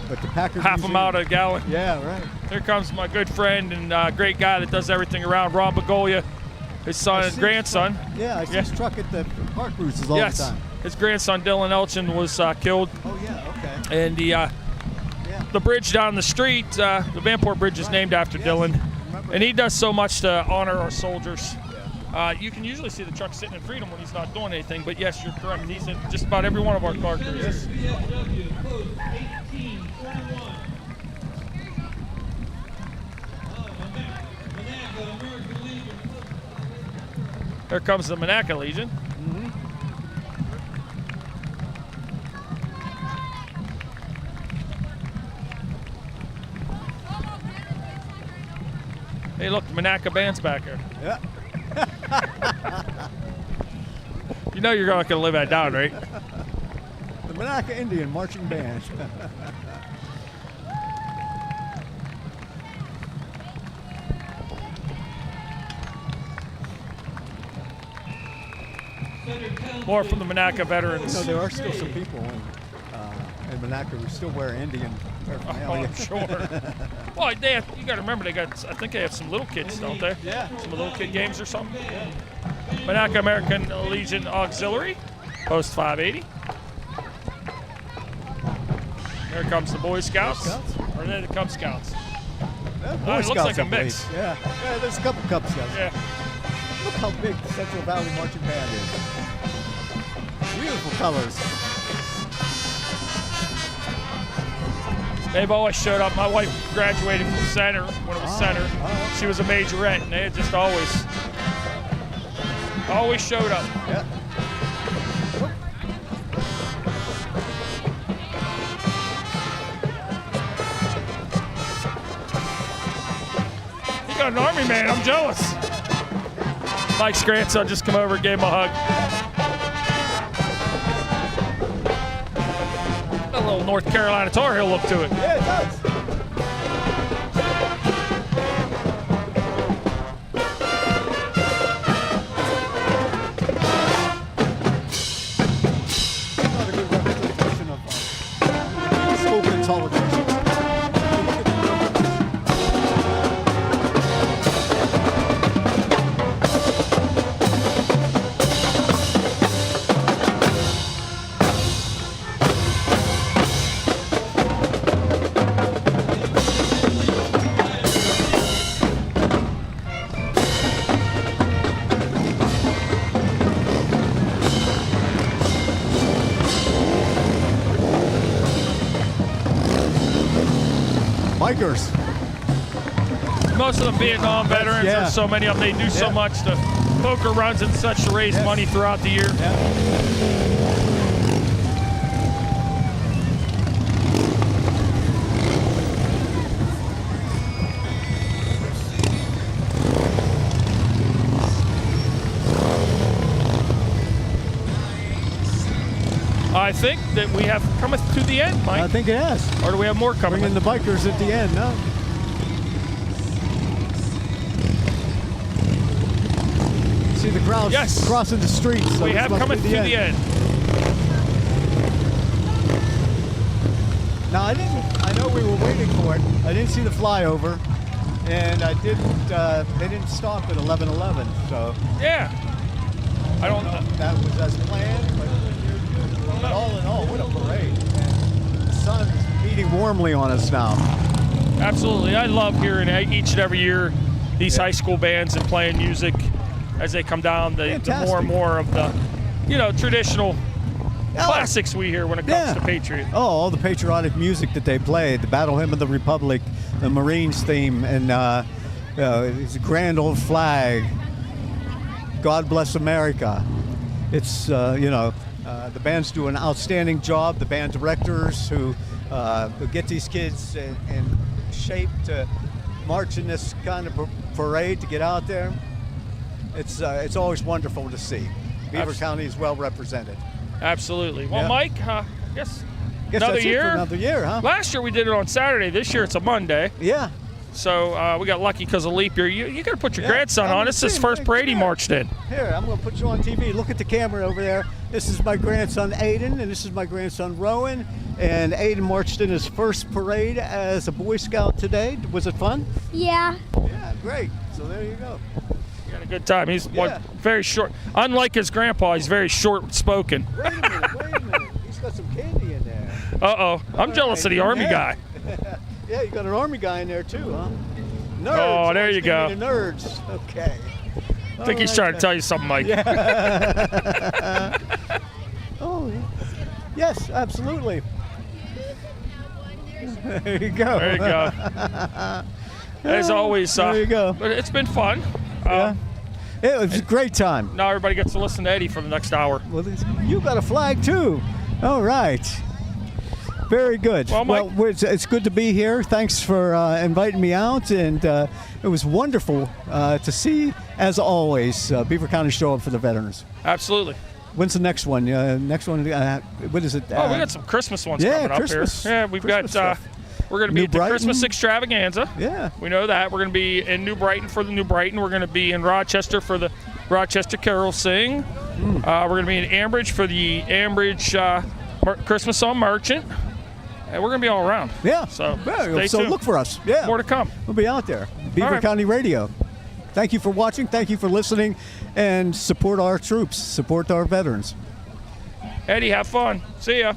But the Packard half Museum, a mile to a gallon. Yeah, right. Here comes my good friend and great guy that does everything around, Ron Begolia, his son and grandson. Yeah, I see his truck at the car cruises all the time. His grandson Dylan Elchin was killed. Oh yeah, okay. And the bridge down the street, the Vanport Bridge is named after Dylan, and he does so much to honor our soldiers. You can usually see the truck sitting in Freedom when he's not doing anything, but yes, you're correct. He's in just about every one of our car cruises. Here comes the Monaca Legion. Hey, look, the Monaca band's back here. Yeah. You know you're not going to live that down, right? Monaca Indian Marching Band. More from the Monaca veterans. No, there are still some people in Monaca who still wear Indian paraphernalia. Oh, I'm sure. Well, you got to remember, I think they have some little kids, don't they? Yeah. Some little kid games or something. Monaca American Legion Auxiliary, post 580. There comes the Boy Scouts. Or then the Cub Scouts. It looks like a mix. Yeah, there's a couple Cub Scouts. Yeah. Look how big the Central Valley Marching Band is. Beautiful colors. They've always showed up. My wife graduated from center when it was center. She was a majorette, and they had just always showed up. Yeah. You got an Army man. I'm jealous. Mike's grandson just come over and gave him a hug. A little North Carolina Tar Heel look to it. Yeah, it does. Not a good representation of spoken television. Bikers. Most of them Vietnam veterans. Yeah. There's so many of them. They do so much to poker runs and such to raise money throughout the year. I think that we have come to the end, Mike. I think it has. Or do we have more coming? Bring in the bikers at the end, no? See the crowds crossing the streets. So we have coming to the end. Now I know we were waiting for it. I didn't see the flyover, and I didn't. They didn't stop at 11:11. So yeah, I don't know if that was as planned, but all in all, what a parade! And the sun is beating warmly on us now. Absolutely, I love hearing each and every year these high school bands and playing music as they come down. The more and more of the, traditional classics we hear when it comes to Patriot. Oh, all the patriotic music that they play, the Battle Hymn of the Republic, the Marines theme, and it's a grand old flag. God bless America. It's, the bands do an outstanding job. The band directors who get these kids in shape to march in this kind of parade, to get out there. It's always wonderful to see. Beaver County is well represented. Absolutely. Well, Mike, guess another that's year. It for another year, huh? Last year we did it on Saturday. This year it's a Monday. Yeah. So we got lucky because of leap year. You got to put your grandson on. This is his first parade he marched in. Here, I'm going to put you on TV. Look at the camera over there. This is my grandson Aiden, and this is my grandson Rowan. And Aiden marched in his first parade as a Boy Scout today. Was it fun? Yeah. Yeah, great. So there you go. You got a good time. He's very short. Unlike his grandpa, he's very short-spoken. Wait a minute. He's got some candy in there. Uh-oh. I'm jealous of the Army guy. Yeah, you got an Army guy in there too, huh? Nerds. Oh, there you go. The nerds. Okay. I think he's trying to tell you something, Mike. Yeah. Oh, yes, absolutely. There you go. There you go. As always, there you go. But it's been fun. It was a great time. Now everybody gets to listen to Eddie for the next hour. Well, you got a flag too. All right. Very good. Well, it's good to be here. Thanks for inviting me out, and it was wonderful to see, as always, Beaver County show up for the veterans. Absolutely. When's the next one? Next one, what is it? We got some Christmas ones coming Christmas, up here. Yeah, we've Christmas got. stuff. We're going to be New at the Brighton. Christmas extravaganza. Yeah. We know that. We're going to be in New Brighton for the New Brighton. We're going to be in Rochester for the Rochester Carol Sing. We're going to be in Ambridge for the Ambridge Christmas Song Merchant. And we're going to be all around. Yeah. So stay so tuned. look for us. Yeah. More to come. We'll be out there. Beaver right. County Radio. Thank you for watching. Thank you for listening. And support our troops. Support our veterans. Eddie, have fun. See ya.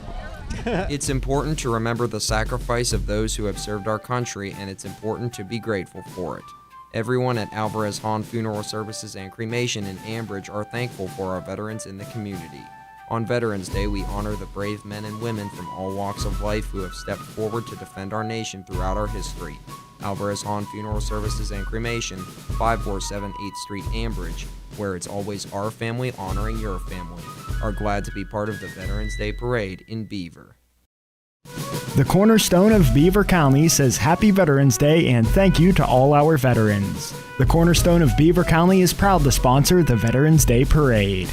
It's important to remember the sacrifice of those who have served our country, and it's important to be grateful for it. Everyone at Alvarez Hahn Funeral Services and Cremation in Ambridge are thankful for our veterans in the community. On Veterans Day, we honor the brave men and women from all walks of life who have stepped forward to defend our nation throughout our history. Alvarez Hahn Funeral Services and Cremation, 547 8th Street, Ambridge, where it's always our family honoring your family, are glad to be part of the Veterans Day Parade in Beaver. The Cornerstone of Beaver County says Happy Veterans Day and thank you to all our veterans. The Cornerstone of Beaver County is proud to sponsor the Veterans Day Parade.